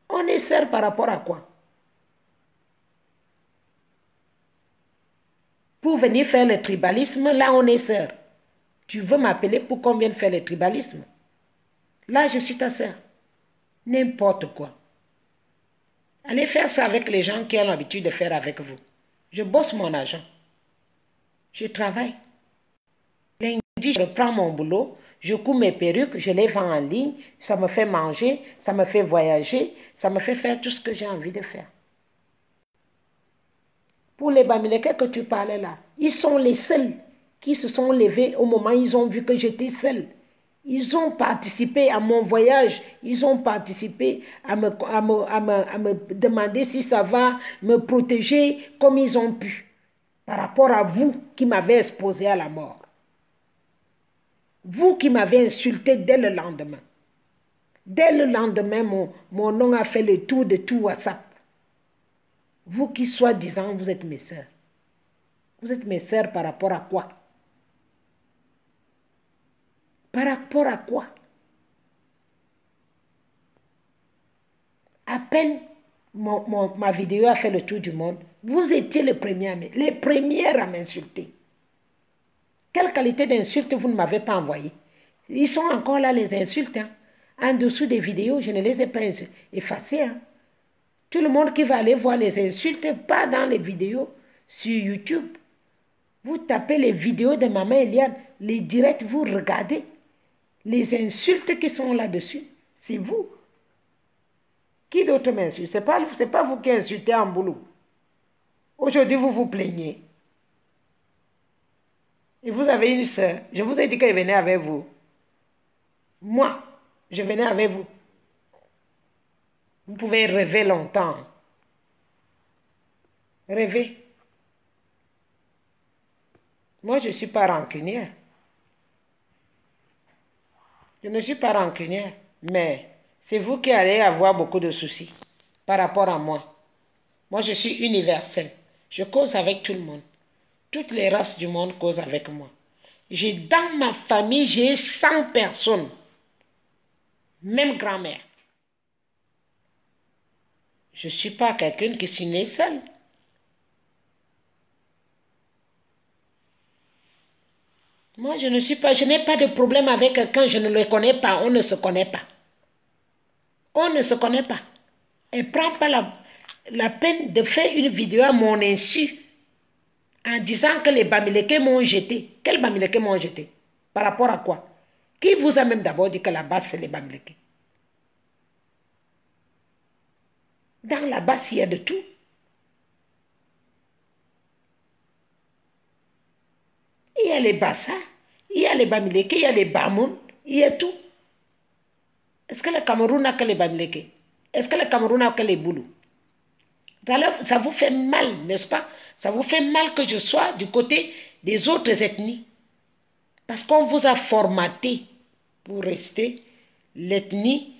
Speaker 1: On est sœurs par rapport à quoi? Pour venir faire le tribalisme, là on est sœurs. Tu veux m'appeler pour qu'on vienne faire le tribalisme? Là je suis ta sœur. N'importe quoi. Allez faire ça avec les gens qui ont l'habitude de faire avec vous. Je bosse mon argent. Je travaille. Lundi, je reprends mon boulot, je couds mes perruques, je les vends en ligne, ça me fait manger, ça me fait voyager, ça me fait faire tout ce que j'ai envie de faire. Pour les Bamileke que tu parlais là, ils sont les seuls qui se sont levés au moment où ils ont vu que j'étais seule. Ils ont participé à mon voyage, ils ont participé à me demander si ça va, me protéger comme ils ont pu, par rapport à vous qui m'avez exposé à la mort. Vous qui m'avez insulté dès le lendemain. Dès le lendemain, mon nom a fait le tour de tout WhatsApp. Vous qui soi-disant, vous êtes mes sœurs. Vous êtes mes sœurs par rapport à quoi? Par rapport à quoi? À peine ma vidéo a fait le tour du monde, vous étiez les premières à m'insulter. Quelle qualité d'insulte vous ne m'avez pas envoyé? Ils sont encore là les insultes. Hein. En dessous des vidéos, je ne les ai pas effacées. Hein. Tout le monde qui va aller voir les insultes, pas dans les vidéos sur YouTube. Vous tapez les vidéos de Maman Eliane, les directs, vous regardez. Les insultes qui sont là-dessus, c'est vous. Qui d'autre m'insulte? Ce n'est pas vous qui insultez en boulot. Aujourd'hui, vous vous plaignez. Et vous avez une sœur. Je vous ai dit qu'elle venait avec vous. Moi, je venais avec vous. Vous pouvez rêver longtemps. Rêver. Moi, je ne suis pas rancunière. Je ne suis pas rancunière. Mais c'est vous qui allez avoir beaucoup de soucis par rapport à moi. Moi, je suis universelle. Je cause avec tout le monde. Toutes les races du monde causent avec moi. Dans ma famille, j'ai 100 personnes. Même grand-mère. Je ne suis pas quelqu'un qui suis né seul. Moi, je n'ai pas de problème avec quelqu'un, je ne le connais pas, on ne se connaît pas. On ne se connaît pas. Et prends pas la peine de faire une vidéo à mon insu en disant que les Bamileke m'ont jeté. Quels Bamileke m'ont jeté? Par rapport à quoi? Qui vous a même d'abord dit que la base, c'est les Bamileke? Dans la base, il y a de tout. Il y a les Bassa, il y a les Bamileke, il y a les Bamoun, il y a tout. Est-ce que le Cameroun n'a que les Bamileke? Est-ce que le Cameroun n'a que les Boulous? Ça vous fait mal, n'est-ce pas? Ça vous fait mal que je sois du côté des autres ethnies. Parce qu'on vous a formaté pour rester l'ethnie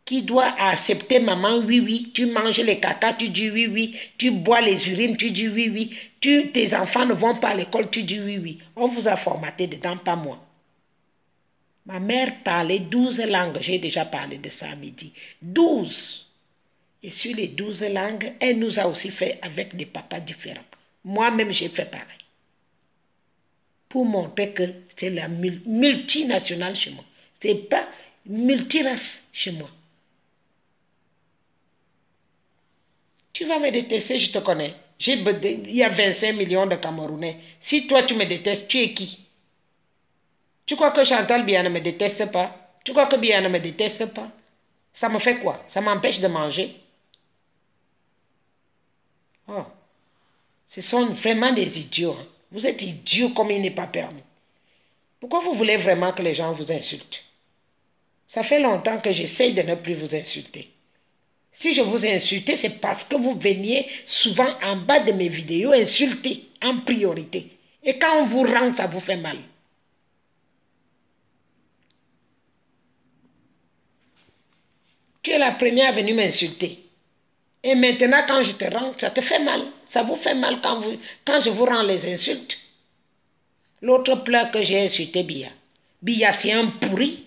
Speaker 1: qui doit accepter maman, oui, oui. Tu manges les caca, tu dis oui, oui. Tu bois les urines, tu dis oui, oui. Tes enfants ne vont pas à l'école, tu dis oui, oui. On vous a formaté dedans, pas moi. Ma mère parlait 12 langues. J'ai déjà parlé de ça à midi. 12. Et sur les 12 langues, elle nous a aussi fait avec des papas différents. Moi-même, j'ai fait pareil. Pour montrer que c'est la multinationale chez moi. Ce n'est pas multirace chez moi. Tu vas me détester, je te connais. Il y a 25 millions de Camerounais. Si toi, tu me détestes, tu es qui? Tu crois que Chantal Biya ne me déteste pas? Tu crois que Biya ne me déteste pas? Ça me fait quoi? Ça m'empêche de manger? Oh. Ce sont vraiment des idiots. Hein. Vous êtes idiots comme il n'est pas permis. Pourquoi vous voulez vraiment que les gens vous insultent? Ça fait longtemps que j'essaye de ne plus vous insulter. Si je vous insulte, c'est parce que vous veniez souvent en bas de mes vidéos insulter en priorité. Et quand on vous rend, ça vous fait mal. Tu es la première à venir m'insulter. Et maintenant, quand je te rends, ça te fait mal. Ça vous fait mal quand je vous rends les insultes. L'autre pleure que j'ai insulté Biya. Biya, c'est un pourri.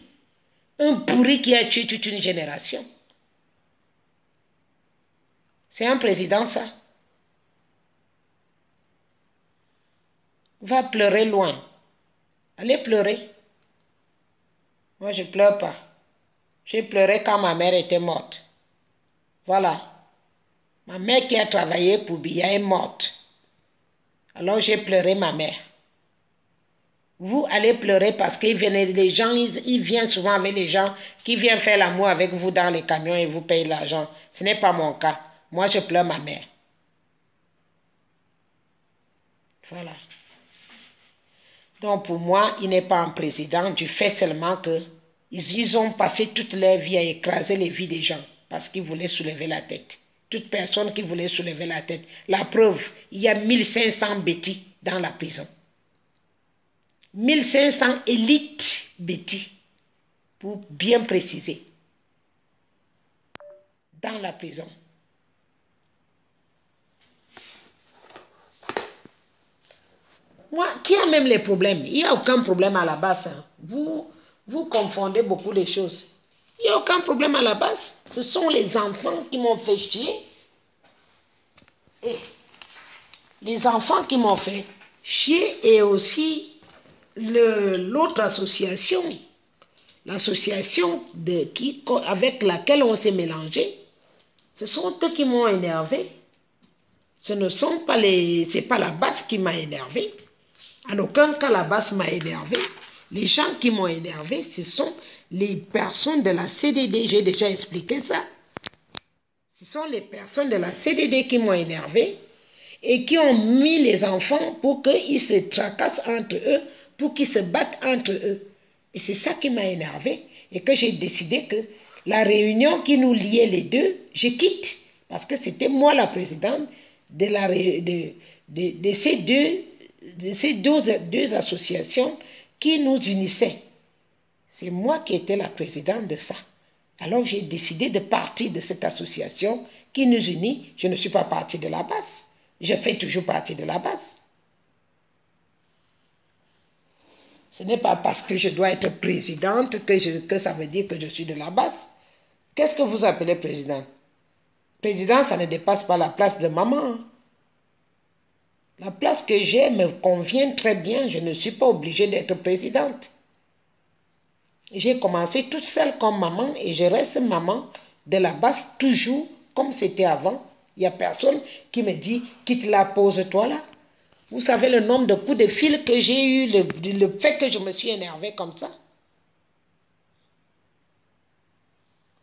Speaker 1: Un pourri qui a tué toute une génération. C'est un président, ça. Va pleurer loin. Allez pleurer. Moi, je ne pleure pas. J'ai pleuré quand ma mère était morte. Voilà. Ma mère qui a travaillé pour Biya est morte. Alors j'ai pleuré ma mère. Vous allez pleurer parce qu'ils viennent, les gens, ils viennent souvent avec les gens qui viennent faire l'amour avec vous dans les camions et vous payent l'argent. Ce n'est pas mon cas. Moi, je pleure ma mère. Voilà. Donc pour moi, il n'est pas un président du fait seulement que ils ont passé toute leur vie à écraser les vies des gens parce qu'ils voulaient soulever la tête. Toute personne qui voulait soulever la tête. La preuve, il y a 1500 bêtis dans la prison. 1500 élites bêtis, pour bien préciser, dans la prison. Moi, qui a même les problèmes? Il n'y a aucun problème à la base. Hein. Vous confondez beaucoup de choses. Il n'y a aucun problème à la base. Ce sont les enfants qui m'ont fait chier. Et les enfants qui m'ont fait chier et aussi l'autre association, l'association avec laquelle on s'est mélangé, ce sont eux qui m'ont énervé. Ce ne sont pas c'est pas la base qui m'a énervé. En aucun cas la base m'a énervé. Les gens qui m'ont énervé, ce sont les personnes de la CDD. J'ai déjà expliqué ça. Ce sont les personnes de la CDD qui m'ont énervé et qui ont mis les enfants pour qu'ils se tracassent entre eux, pour qu'ils se battent entre eux. Et c'est ça qui m'a énervé et que j'ai décidé que la réunion qui nous liait les deux, je quitte. Parce que c'était moi la présidente de ces deux associations qui nous unissaient. C'est moi qui étais la présidente de ça. Alors j'ai décidé de partir de cette association qui nous unit. Je ne suis pas partie de la base. Je fais toujours partie de la base. Ce n'est pas parce que je dois être présidente que ça veut dire que je suis de la base. Qu'est-ce que vous appelez président? Président, ça ne dépasse pas la place de maman. La place que j'ai me convient très bien. Je ne suis pas obligée d'être présidente. J'ai commencé toute seule comme maman et je reste maman de la base toujours comme c'était avant. Il n'y a personne qui me dit quitte la pose-toi là. Vous savez le nombre de coups de fil que j'ai eu, le fait que je me suis énervée comme ça.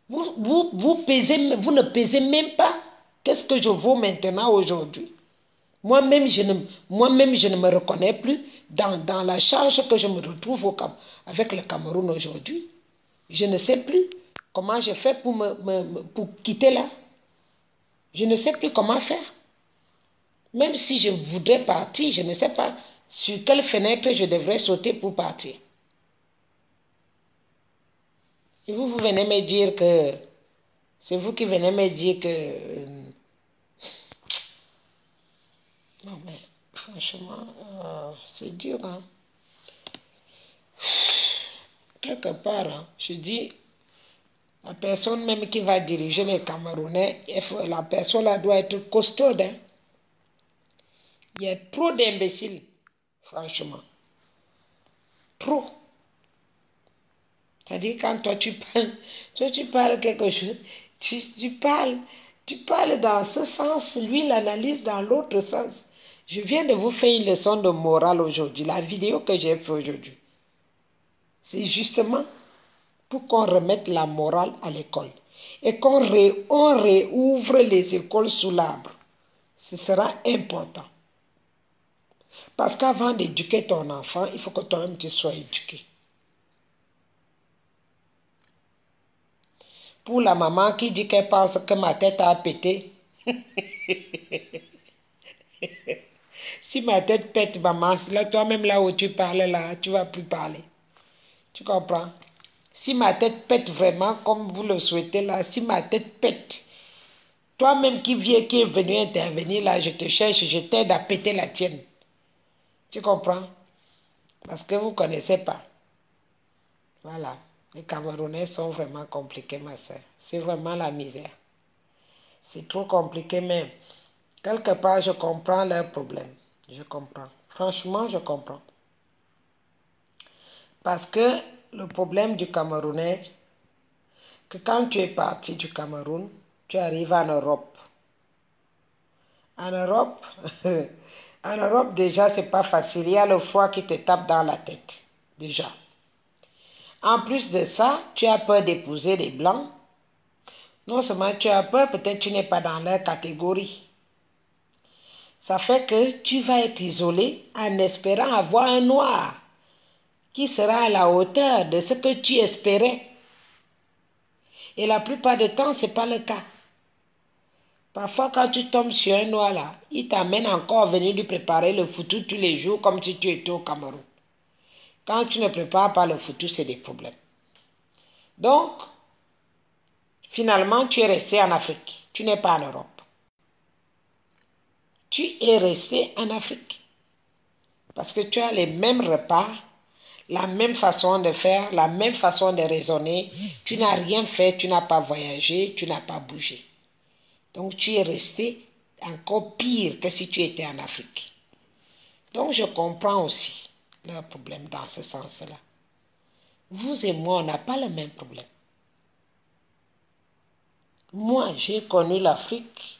Speaker 1: Vous ne pesez même pas qu'est-ce que je vaux maintenant aujourd'hui. Moi-même, je ne me reconnais plus dans la charge que je me retrouve avec le Cameroun aujourd'hui. Je ne sais plus comment je fais pour quitter là. Je ne sais plus comment faire. Même si je voudrais partir, je ne sais pas sur quelle fenêtre je devrais sauter pour partir. Et vous venez me dire que... C'est vous qui venez me dire que... non mais, franchement, c'est dur, hein. Quelque part, hein, je dis, la personne même qui va diriger les Camerounais, la personne là doit être costaude, hein. Il y a trop d'imbéciles, franchement. Trop. C'est-à-dire quand toi tu parles quelque chose, tu parles dans ce sens, lui l'analyse dans l'autre sens. Je viens de vous faire une leçon de morale aujourd'hui, la vidéo que j'ai faite aujourd'hui. C'est justement pour qu'on remette la morale à l'école et qu'on réouvre les écoles sous l'arbre. Ce sera important. Parce qu'avant d'éduquer ton enfant, il faut que toi-même tu sois éduqué. Pour la maman qui dit qu'elle pense que ma tête a pété. Si ma tête pète, maman, là, toi-même là où tu parles, là, tu ne vas plus parler. Tu comprends? Si ma tête pète vraiment comme vous le souhaitez, là, si ma tête pète, toi-même qui est venu intervenir, là, je te cherche, je t'aide à péter la tienne. Tu comprends? Parce que vous ne connaissez pas. Voilà. Les Camerounais sont vraiment compliqués, ma soeur. C'est vraiment la misère. C'est trop compliqué même. Quelque part, je comprends leurs problèmes. Je comprends. Franchement, je comprends. Parce que le problème du Camerounais, que quand tu es parti du Cameroun, tu arrives en Europe. En Europe, en Europe déjà, c'est pas facile. Il y a le foie qui te tape dans la tête. Déjà. En plus de ça, tu as peur d'épouser des Blancs. Non seulement tu as peur, peut-être tu n'es pas dans leur catégorie. Ça fait que tu vas être isolé en espérant avoir un noir qui sera à la hauteur de ce que tu espérais. Et la plupart du temps, ce n'est pas le cas. Parfois, quand tu tombes sur un noir là, il t'amène encore à venir lui préparer le foutu tous les jours comme si tu étais au Cameroun. Quand tu ne prépares pas le foutu, c'est des problèmes. Donc, finalement, tu es resté en Afrique. Tu n'es pas en Europe. Tu es resté en Afrique. Parce que tu as les mêmes repas, la même façon de faire, la même façon de raisonner. Tu n'as rien fait, tu n'as pas voyagé, tu n'as pas bougé. Donc, tu es resté encore pire que si tu étais en Afrique. Donc, je comprends aussi leur problème dans ce sens-là. Vous et moi, on n'a pas le même problème. Moi, j'ai connu l'Afrique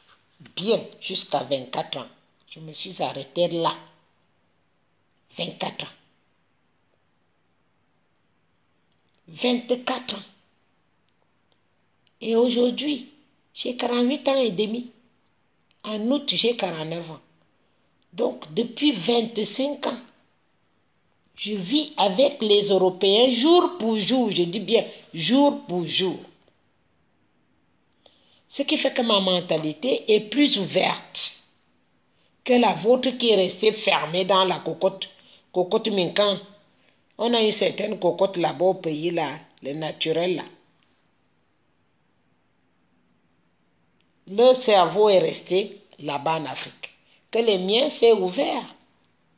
Speaker 1: bien jusqu'à 24 ans. Je me suis arrêtée là. 24 ans. 24 ans. Et aujourd'hui, j'ai 48 ans et demi. En août, j'ai 49 ans. Donc, depuis 25 ans, je vis avec les Européens jour pour jour. Je dis bien jour pour jour. Ce qui fait que ma mentalité est plus ouverte que la vôtre qui est restée fermée dans la cocotte. Cocotte Minkan. On a une certaine cocotte là-bas au pays, là, le naturel là. Le cerveau est resté là-bas en Afrique. Que le mien s'est ouvert.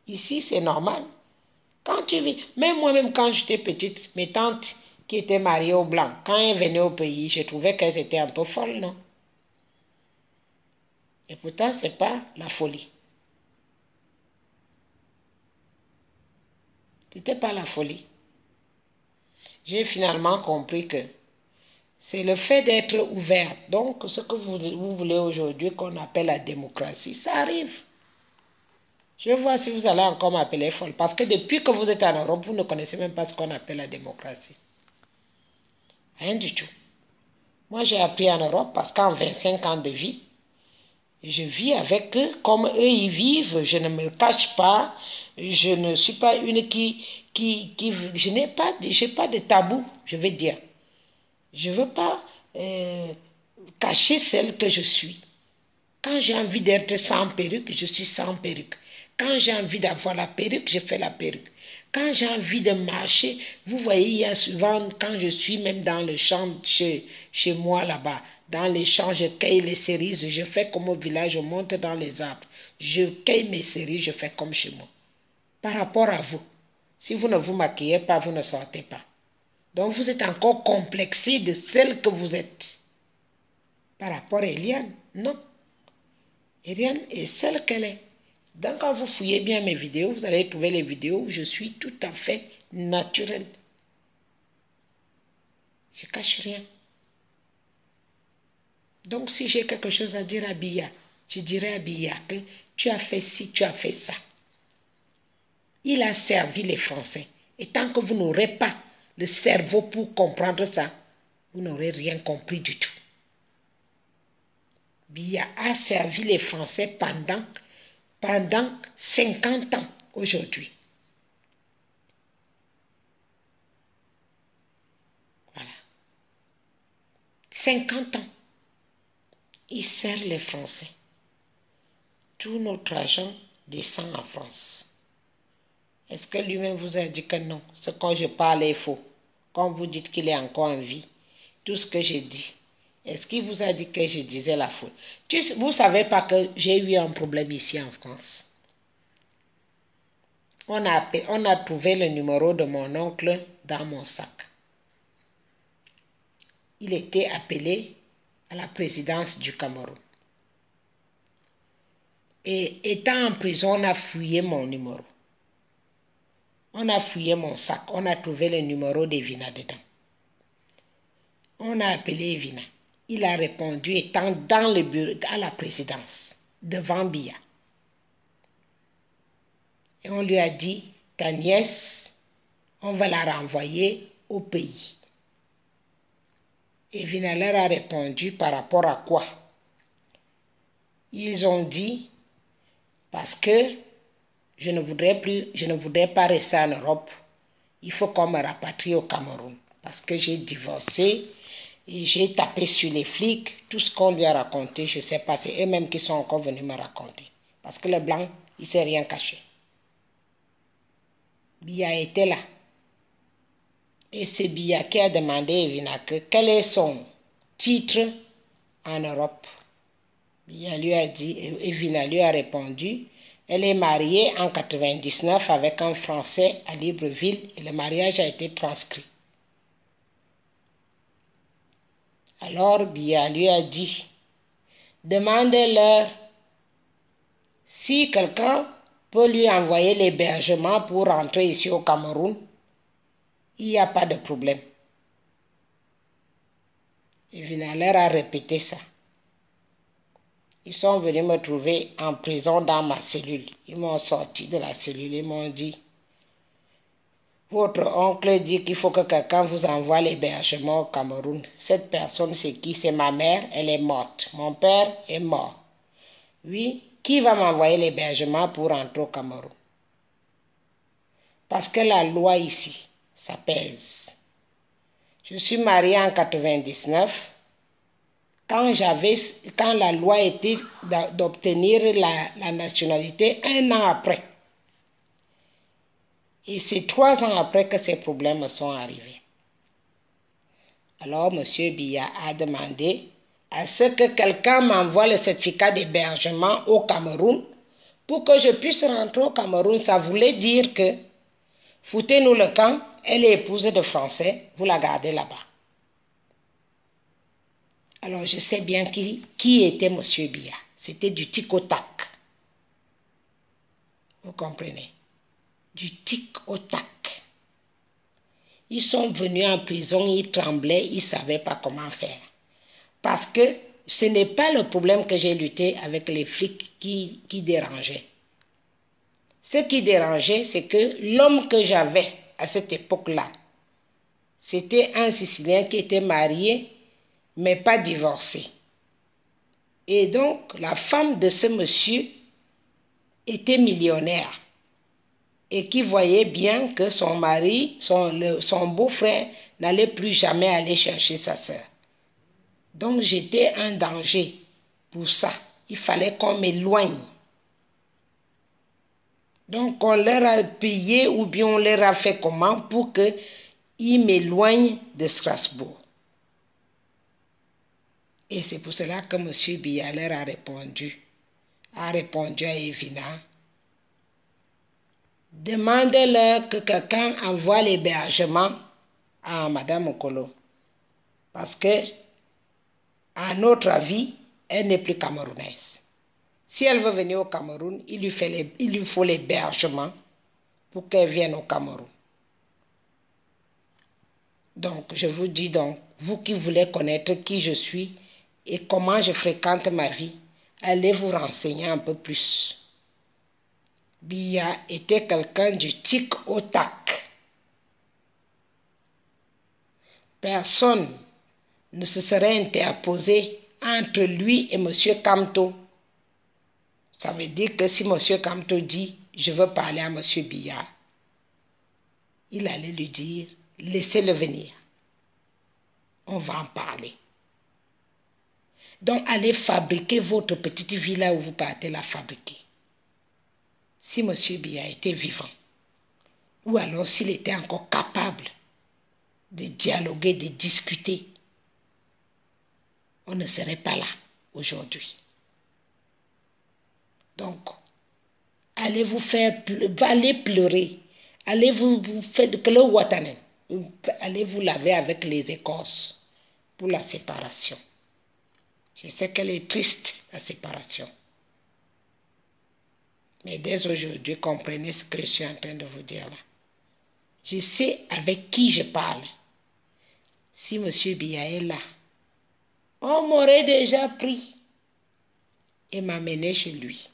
Speaker 1: Ici, c'est normal. Quand tu vis, même moi-même quand j'étais petite, mes tantes qui étaient mariées aux Blancs, quand elles venaient au pays, je trouvais qu'elles étaient un peu folles, non? Et pourtant, ce n'est pas la folie. Ce n'était pas la folie. J'ai finalement compris que c'est le fait d'être ouvert. Donc, ce que vous voulez aujourd'hui qu'on appelle la démocratie, ça arrive. Je vais voir si vous allez encore m'appeler folle. Parce que depuis que vous êtes en Europe, vous ne connaissez même pas ce qu'on appelle la démocratie. Rien du tout. Moi, j'ai appris en Europe parce qu'en 25 ans de vie, je vis avec eux comme eux ils vivent. Je ne me cache pas. Je ne suis pas une je n'ai pas, pas de tabou, je vais dire. Je ne veux pas cacher celle que je suis. Quand j'ai envie d'être sans perruque, je suis sans perruque. Quand j'ai envie d'avoir la perruque, je fais la perruque. Quand j'ai envie de marcher, vous voyez, il y a souvent, quand je suis même dans le champ chez moi là-bas, dans les champs, je cueille les cerises, je fais comme au village, je monte dans les arbres. Je cueille mes cerises, je fais comme chez moi. Par rapport à vous, si vous ne vous maquillez pas, vous ne sortez pas. Donc vous êtes encore complexé de celle que vous êtes. Par rapport à Eliane, non. Eliane est celle qu'elle est. Donc quand vous fouillez bien mes vidéos, vous allez trouver les vidéos où je suis tout à fait naturelle. Je ne cache rien. Donc si j'ai quelque chose à dire à Biya, je dirais à Biya que tu as fait ci, tu as fait ça. Il a servi les Français. Et tant que vous n'aurez pas le cerveau pour comprendre ça, vous n'aurez rien compris du tout. Biya a servi les Français pendant 50 ans aujourd'hui. Voilà. 50 ans. Il sert les Français. Tout notre argent descend en France. Est-ce que lui-même vous a dit que non? Ce que je parle est faux. Quand vous dites qu'il est encore en vie, tout ce que j'ai dit, est-ce qu'il vous a dit que je disais la faute? Vous ne savez pas que j'ai eu un problème ici en France. On a trouvé le numéro de mon oncle dans mon sac. Il était appelé à la présidence du Cameroun. Et étant en prison, on a fouillé mon numéro. On a fouillé mon sac. On a trouvé le numéro d'Evina dedans. On a appelé Evina. Il a répondu étant dans le bureau à la présidence, devant Biya. Et on lui a dit, ta nièce, on va la renvoyer au pays. Evina leur a répondu par rapport à quoi? Ils ont dit, parce que je ne voudrais pas rester en Europe. Il faut qu'on me rapatrie au Cameroun. Parce que j'ai divorcé et j'ai tapé sur les flics. Tout ce qu'on lui a raconté, je ne sais pas. C'est eux-mêmes qui sont encore venus me raconter. Parce que le blanc, il ne s'est rien caché. Biya était là. Et c'est Biya qui a demandé à Evina quel est son titre en Europe. Biya lui a dit, Evina lui a répondu, elle est mariée en 1999 avec un Français à Libreville et le mariage a été transcrit. Alors Biya lui a dit, demandez-leur si quelqu'un peut lui envoyer l'hébergement pour rentrer ici au Cameroun. Il n'y a pas de problème. Et Evina leur a répété ça. Ils sont venus me trouver en prison dans ma cellule. Ils m'ont sorti de la cellule. Ils m'ont dit, votre oncle dit qu'il faut que quelqu'un vous envoie l'hébergement au Cameroun. Cette personne, c'est qui? C'est ma mère, elle est morte. Mon père est mort. Oui, qui va m'envoyer l'hébergement pour rentrer au Cameroun? Parce que la loi ici, ça pèse. Je suis mariée en 1999. Quand la loi était d'obtenir la nationalité, 1 an après. Et c'est 3 ans après que ces problèmes sont arrivés. Alors, M. Biya a demandé à ce que quelqu'un m'envoie le certificat d'hébergement au Cameroun pour que je puisse rentrer au Cameroun. Ça voulait dire que, foutez-nous le camp, elle est épouse de Français, vous la gardez là-bas. Alors je sais bien qui était M. Biya. C'était du tic au tac. Vous comprenez? Du tic au tac. Ils sont venus en prison, ils tremblaient, ils ne savaient pas comment faire. Parce que ce n'est pas le problème que j'ai lutté avec les flics qui dérangeaient. Ce qui dérangeait, c'est que l'homme que j'avais à cette époque-là, c'était un Sicilien qui était marié, mais pas divorcé. Et donc, la femme de ce monsieur était millionnaire et qui voyait bien que son mari, son beau-frère, n'allait plus jamais aller chercher sa sœur. Donc, j'étais un danger pour ça. Il fallait qu'on m'éloigne. Donc, on leur a payé ou bien on leur a fait comment pour qu'ils m'éloignent de Strasbourg. Et c'est pour cela que M. Biya leur a répondu à Evina. Demandez-leur que quelqu'un envoie l'hébergement à Mme Okolo. Parce que, à notre avis, elle n'est plus camerounaise. Si elle veut venir au Cameroun, il lui faut l'hébergement pour qu'elle vienne au Cameroun. Donc, je vous dis donc, vous qui voulez connaître qui je suis et comment je fréquente ma vie, allez vous renseigner un peu plus. Biya était quelqu'un du tic au tac. Personne ne se serait interposé entre lui et M. Kamto. Ça veut dire que si M. Kamto dit « je veux parler à M. Biya », il allait lui dire « laissez-le venir, on va en parler ». Donc, allez fabriquer votre petite vie là où vous partez la fabriquer. Si M. Biya était vivant, ou alors s'il était encore capable de dialoguer, de discuter, on ne serait pas là aujourd'hui. Donc, allez vous faire, allez pleurer, allez vous faire que le watanen, allez vous laver avec les écorces pour la séparation. Je sais qu'elle est triste, la séparation. Mais dès aujourd'hui, comprenez ce que je suis en train de vous dire là. Je sais avec qui je parle. Si M. Biya est là, on m'aurait déjà pris et m'amené chez lui.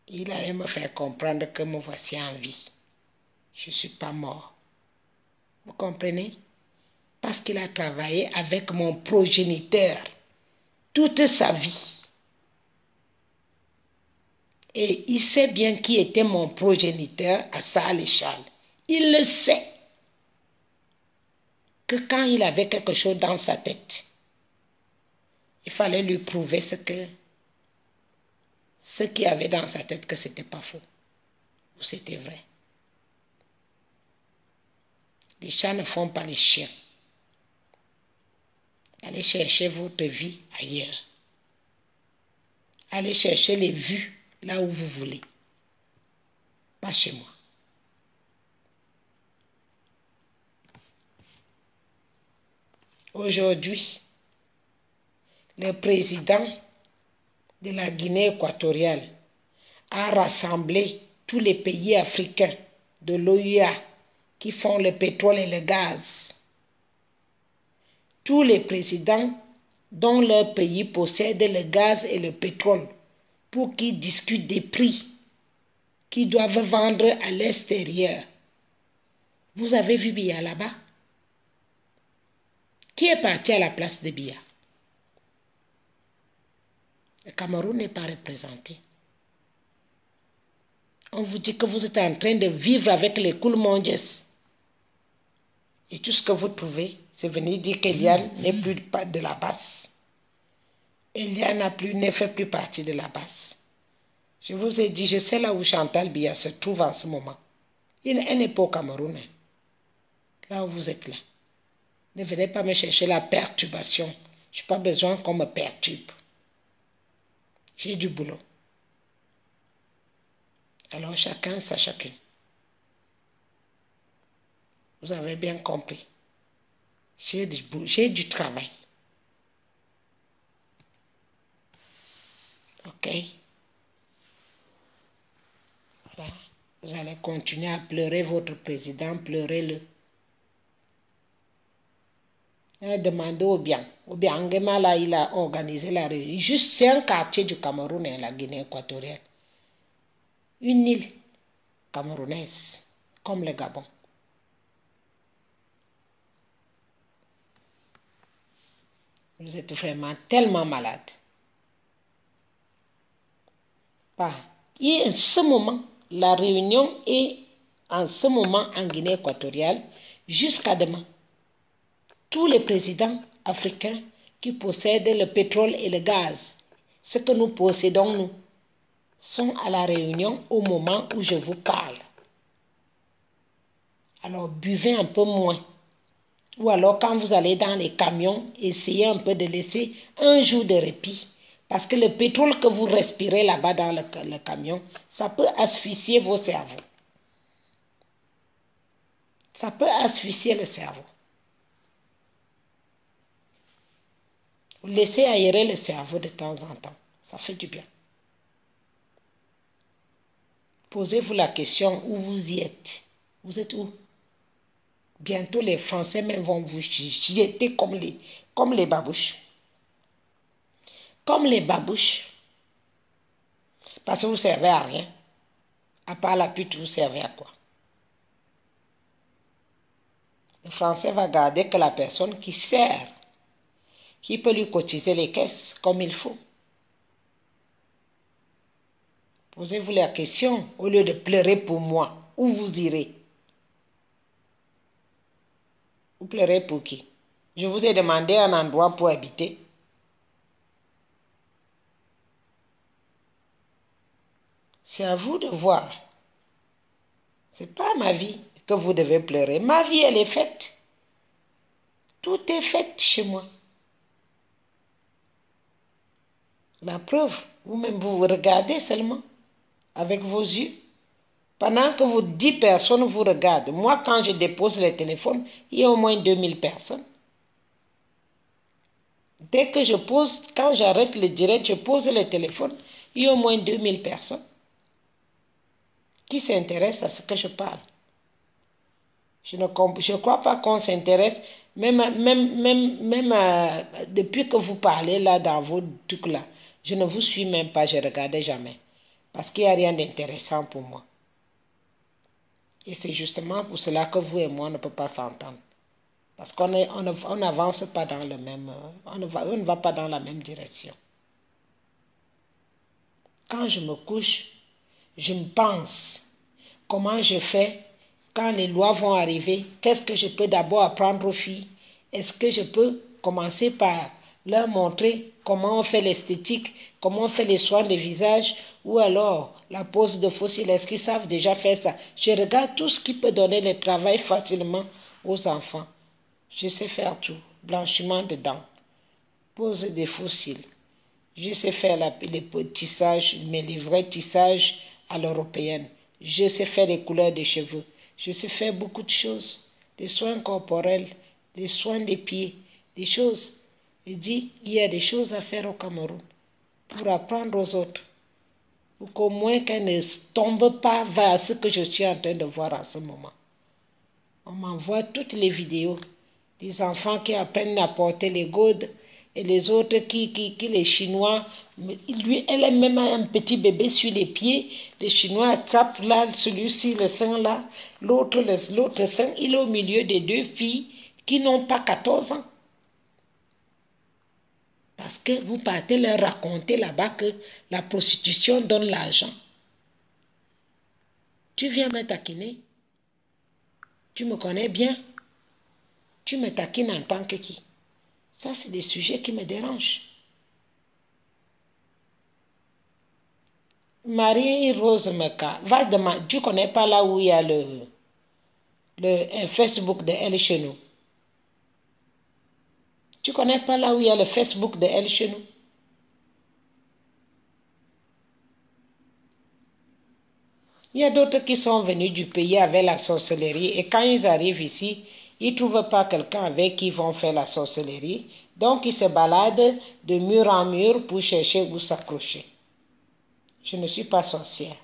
Speaker 1: Il allait me faire comprendre que me voici en vie. Je ne suis pas mort. Vous comprenez? Parce qu'il a travaillé avec mon progéniteur toute sa vie. Et il sait bien qui était mon progéniteur à Saint-Charles. Il le sait. Que quand il avait quelque chose dans sa tête, il fallait lui prouver ce qu'il avait dans sa tête, que ce n'était pas faux. Ou c'était vrai. Les chats ne font pas les chiens. Allez chercher votre vie ailleurs. Allez chercher les vues là où vous voulez. Pas chez moi. Aujourd'hui, le président de la Guinée équatoriale a rassemblé tous les pays africains de l'OUA qui font le pétrole et le gaz. Tous les présidents dont leur pays possède le gaz et le pétrole pour qu'ils discutent des prix qu'ils doivent vendre à l'extérieur. Vous avez vu Biya là-bas? Qui est parti à la place de Biya? Le Cameroun n'est pas représenté. On vous dit que vous êtes en train de vivre avec les Koulmondiès. Et tout ce que vous trouvez, c'est venir dire qu'Eliane n'est plus de la base. Eliane ne fait plus partie de la base. Je vous ai dit, je sais là où Chantal Biya se trouve en ce moment. Elle n'est pas au Cameroun. Là où vous êtes là. Ne venez pas me chercher la perturbation Je n'ai pas besoin qu'on me perturbe. J'ai du boulot. Alors chacun sa chacune. Vous avez bien compris. J'ai du travail. Ok? Voilà. Vous allez continuer à pleurer votre président, pleurez-le. Demandez au bien. Au bien, Nguema, là, il a organisé la réunion. Juste, c'est un quartier du Cameroun et la Guinée équatoriale. Une île camerounaise, comme le Gabon. Vous êtes vraiment tellement malade. Et en ce moment, la réunion est en ce moment en Guinée équatoriale jusqu'à demain. Tous les présidents africains qui possèdent le pétrole et le gaz, ce que nous possédons nous, sont à la réunion au moment où je vous parle. Alors buvez un peu moins. Ou alors quand vous allez dans les camions, essayez un peu de laisser un jour de répit. Parce que le pétrole que vous respirez là-bas dans le camion, ça peut asphyxier vos cerveaux. Ça peut asphyxier le cerveau. Vous laissez aérer le cerveau de temps en temps. Ça fait du bien. Posez-vous la question où vous y êtes. Vous êtes où? Bientôt les Français même vont vous jeter comme les babouches. Comme les babouches. Parce que vous ne servez à rien. À part la pute, vous servez à quoi? Le Français va garder que la personne qui sert, qui peut lui cotiser les caisses comme il faut. Posez-vous la question, au lieu de pleurer pour moi, où vous irez? Vous pleurez pour qui? Je vous ai demandé un endroit pour habiter. C'est à vous de voir. Ce n'est pas ma vie que vous devez pleurer. Ma vie, elle est faite. Tout est fait chez moi. La preuve, vous-même, vous regardez seulement avec vos yeux. Pendant que 10 personnes vous regardent. Moi, quand je dépose le téléphone, il y a au moins 2000 personnes. Dès que je pose, quand j'arrête le direct, je pose le téléphone, il y a au moins 2000 personnes qui s'intéressent à ce que je parle. Je ne crois pas qu'on s'intéresse, même depuis que vous parlez là dans vos trucs là, je ne vous suis même pas, je ne regardais jamais. Parce qu'il n'y a rien d'intéressant pour moi. Et c'est justement pour cela que vous et moi ne pouvons pas s'entendre. Parce qu'on n'avance pas dans le même, on ne va pas dans la même direction. Quand je me couche, je me pense comment je fais quand les lois vont arriver. Qu'est-ce que je peux d'abord apprendre aux filles? Est-ce que je peux commencer par leur montrer comment on fait l'esthétique, comment on fait les soins de visage ou alors la pose de fossiles? Est-ce qu'ils savent déjà faire ça? Je regarde tout ce qui peut donner le travail facilement aux enfants. Je sais faire tout. Blanchiment de dents, pose des fossiles. Je sais faire les tissages, mais les vrais tissages à l'européenne. Je sais faire les couleurs des cheveux. Je sais faire beaucoup de choses. Les soins corporels, les soins des pieds, des choses. Je dis, il y a des choses à faire au Cameroun pour apprendre aux autres. Pour qu'au moins qu'elles ne tombent pas vers ce que je suis en train de voir en ce moment. On m'envoie toutes les vidéos. Des enfants qui apprennent à porter les gourdes et les autres qui les Chinois, elle a même un petit bébé sur les pieds, les Chinois attrapent là, celui-ci, le sein là, l'autre sein, il est au milieu des 2 filles qui n'ont pas 14 ans. Parce que vous partez leur raconter là-bas que la prostitution donne l'argent. Tu viens me taquiner. Tu me connais bien. Tu me taquines en tant que qui? Ça, c'est des sujets qui me dérangent. Marie-Rose Meka, va demander, tu ne connais pas là où il y a le Facebook de Elle chez nous. Tu connais pas là où il y a le Facebook de elle chez nous? Il y a d'autres qui sont venus du pays avec la sorcellerie et quand ils arrivent ici, ils ne trouvent pas quelqu'un avec qui ils vont faire la sorcellerie. Donc, ils se baladent de mur en mur pour chercher où s'accrocher. Je ne suis pas sorcière.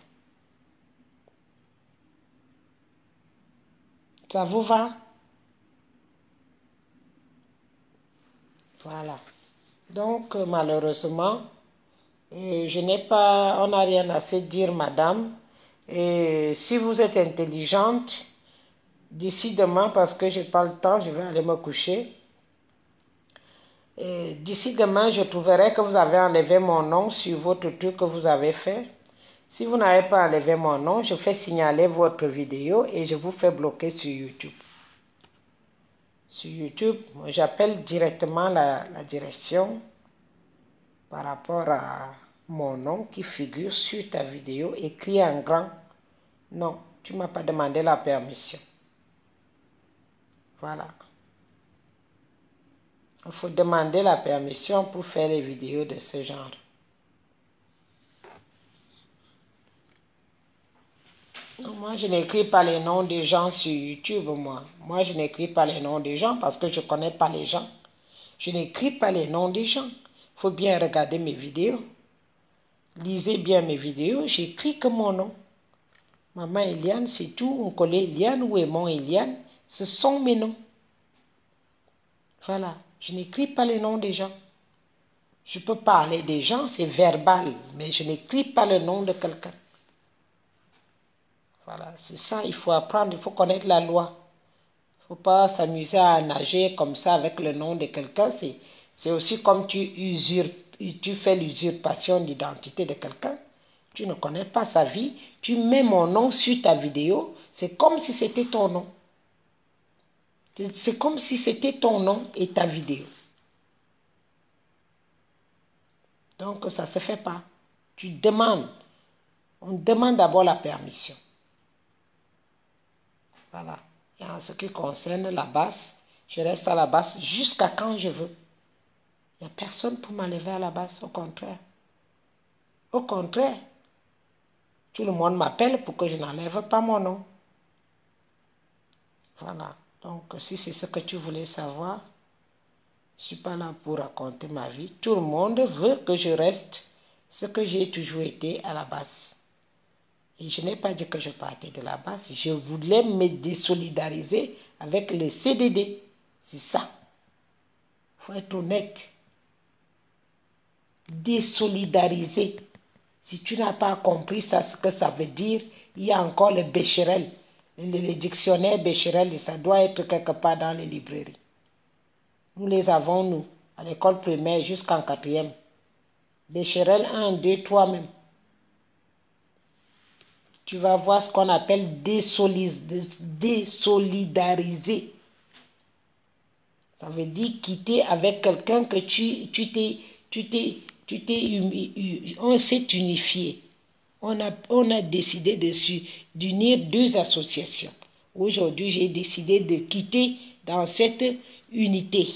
Speaker 1: Ça vous va? Voilà. Donc, malheureusement, on n'a rien à se dire, madame. Et si vous êtes intelligente, d'ici demain, parce que je n'ai pas le temps, je vais aller me coucher. D'ici demain, je trouverai que vous avez enlevé mon nom sur votre truc que vous avez fait. Si vous n'avez pas enlevé mon nom, je fais signaler votre vidéo et je vous fais bloquer sur YouTube. Sur YouTube, j'appelle directement la direction par rapport à mon nom qui figure sur ta vidéo, écrit en grand. Non, tu ne m'as pas demandé la permission. Voilà. Il faut demander la permission pour faire les vidéos de ce genre. Non, moi, je n'écris pas les noms des gens sur YouTube, moi. Moi, je n'écris pas les noms des gens parce que je ne connais pas les gens. Je n'écris pas les noms des gens. Il faut bien regarder mes vidéos. Lisez bien mes vidéos, j'écris que mon nom. Maman Eliane, c'est tout. On connaît Eliane ou Aimon Eliane. Ce sont mes noms. Voilà. Je n'écris pas les noms des gens. Je peux parler des gens, c'est verbal, mais je n'écris pas le nom de quelqu'un. Voilà, c'est ça, il faut apprendre, il faut connaître la loi. Il ne faut pas s'amuser à nager comme ça avec le nom de quelqu'un. C'est aussi comme tu fais l'usurpation d'identité de quelqu'un. Tu ne connais pas sa vie, tu mets mon nom sur ta vidéo, c'est comme si c'était ton nom. C'est comme si c'était ton nom et ta vidéo. Donc, ça ne se fait pas. Tu demandes. On demande d'abord la permission. Voilà. Et en ce qui concerne la basse, je reste à la basse jusqu'à quand je veux. Il n'y a personne pour m'enlever à la basse, au contraire. Au contraire. Tout le monde m'appelle pour que je n'enlève pas mon nom. Voilà. Donc, si c'est ce que tu voulais savoir, je ne suis pas là pour raconter ma vie. Tout le monde veut que je reste ce que j'ai toujours été à la base. Et je n'ai pas dit que je partais de la base. Je voulais me désolidariser avec les CDD. C'est ça. Il faut être honnête. Désolidariser. Si tu n'as pas compris ça, ce que ça veut dire, il y a encore le Becherel. Le dictionnaire Becherel, ça doit être quelque part dans les librairies. Nous les avons, nous, à l'école primaire jusqu'en 4e. Becherel 1, 2, 3 même. Tu vas voir ce qu'on appelle désolidariser. Ça veut dire quitter avec quelqu'un que on s'est unifié. On a décidé d'unir deux associations. Aujourd'hui, j'ai décidé de quitter dans cette unité.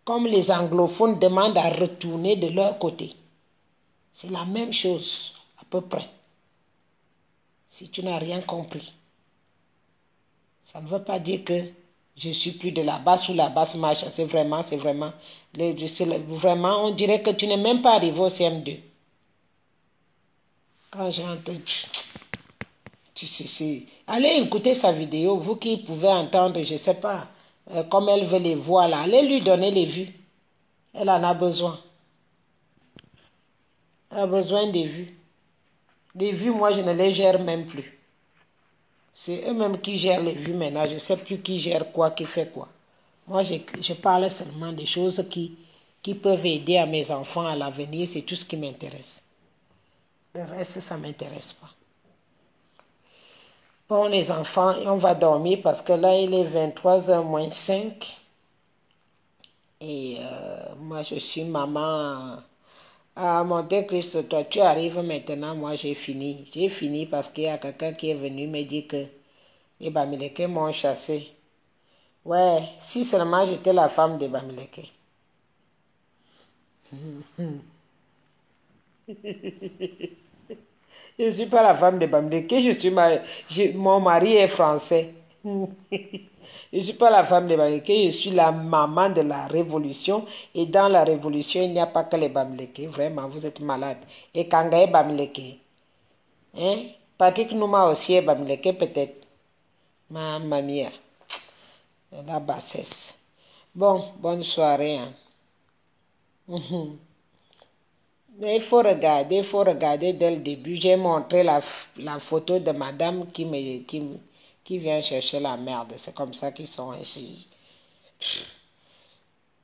Speaker 1: Comme les anglophones demandent à retourner de leur côté. C'est la même chose, à peu près. Si tu n'as rien compris. Ça ne veut pas dire que je suis plus de la basse ou la basse marche. C'est vraiment, vraiment, on dirait que tu n'es même pas arrivé au CM2. Quand j'ai entendu, allez écouter sa vidéo, vous qui pouvez entendre, je ne sais pas, comme elle veut les voir là, allez lui donner les vues. Elle en a besoin. Elle a besoin des vues. Les vues, moi, je ne les gère même plus. C'est eux-mêmes qui gèrent les vues maintenant. Je ne sais plus qui gère quoi, qui fait quoi. Moi, je parle seulement des choses qui peuvent aider à mes enfants à l'avenir. C'est tout ce qui m'intéresse. Le reste, ça ne m'intéresse pas. Bon, les enfants, on va dormir parce que là, il est 23h moins 5. Et moi, je suis maman. Ah, mon Dieu Christ, toi, tu arrives maintenant. Moi, j'ai fini. J'ai fini parce qu'il y a quelqu'un qui est venu me dire que les Bamileke m'ont chassé. Ouais, si seulement j'étais la femme de Bamileke. Je ne suis pas la femme de Bamileke, mon mari est français. Je ne suis pas la femme de Bamileke, je suis la maman de la révolution. Et dans la révolution, il n'y a pas que les Bamileke. Vraiment, vous êtes malade. Et Kanga est Bamileke. Hein? Patrick Nouma aussi est Bamileke peut-être. Ma mamie. La bassesse. Bon, bonne soirée. Hein. Mais il faut regarder dès le début. J'ai montré la photo de madame qui vient chercher la merde. C'est comme ça qu'ils sont ici.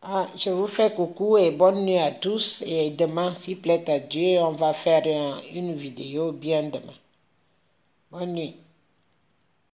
Speaker 1: Ah, je vous fais coucou et bonne nuit à tous. Et demain, s'il plaît à Dieu, on va faire une vidéo bien demain. Bonne nuit.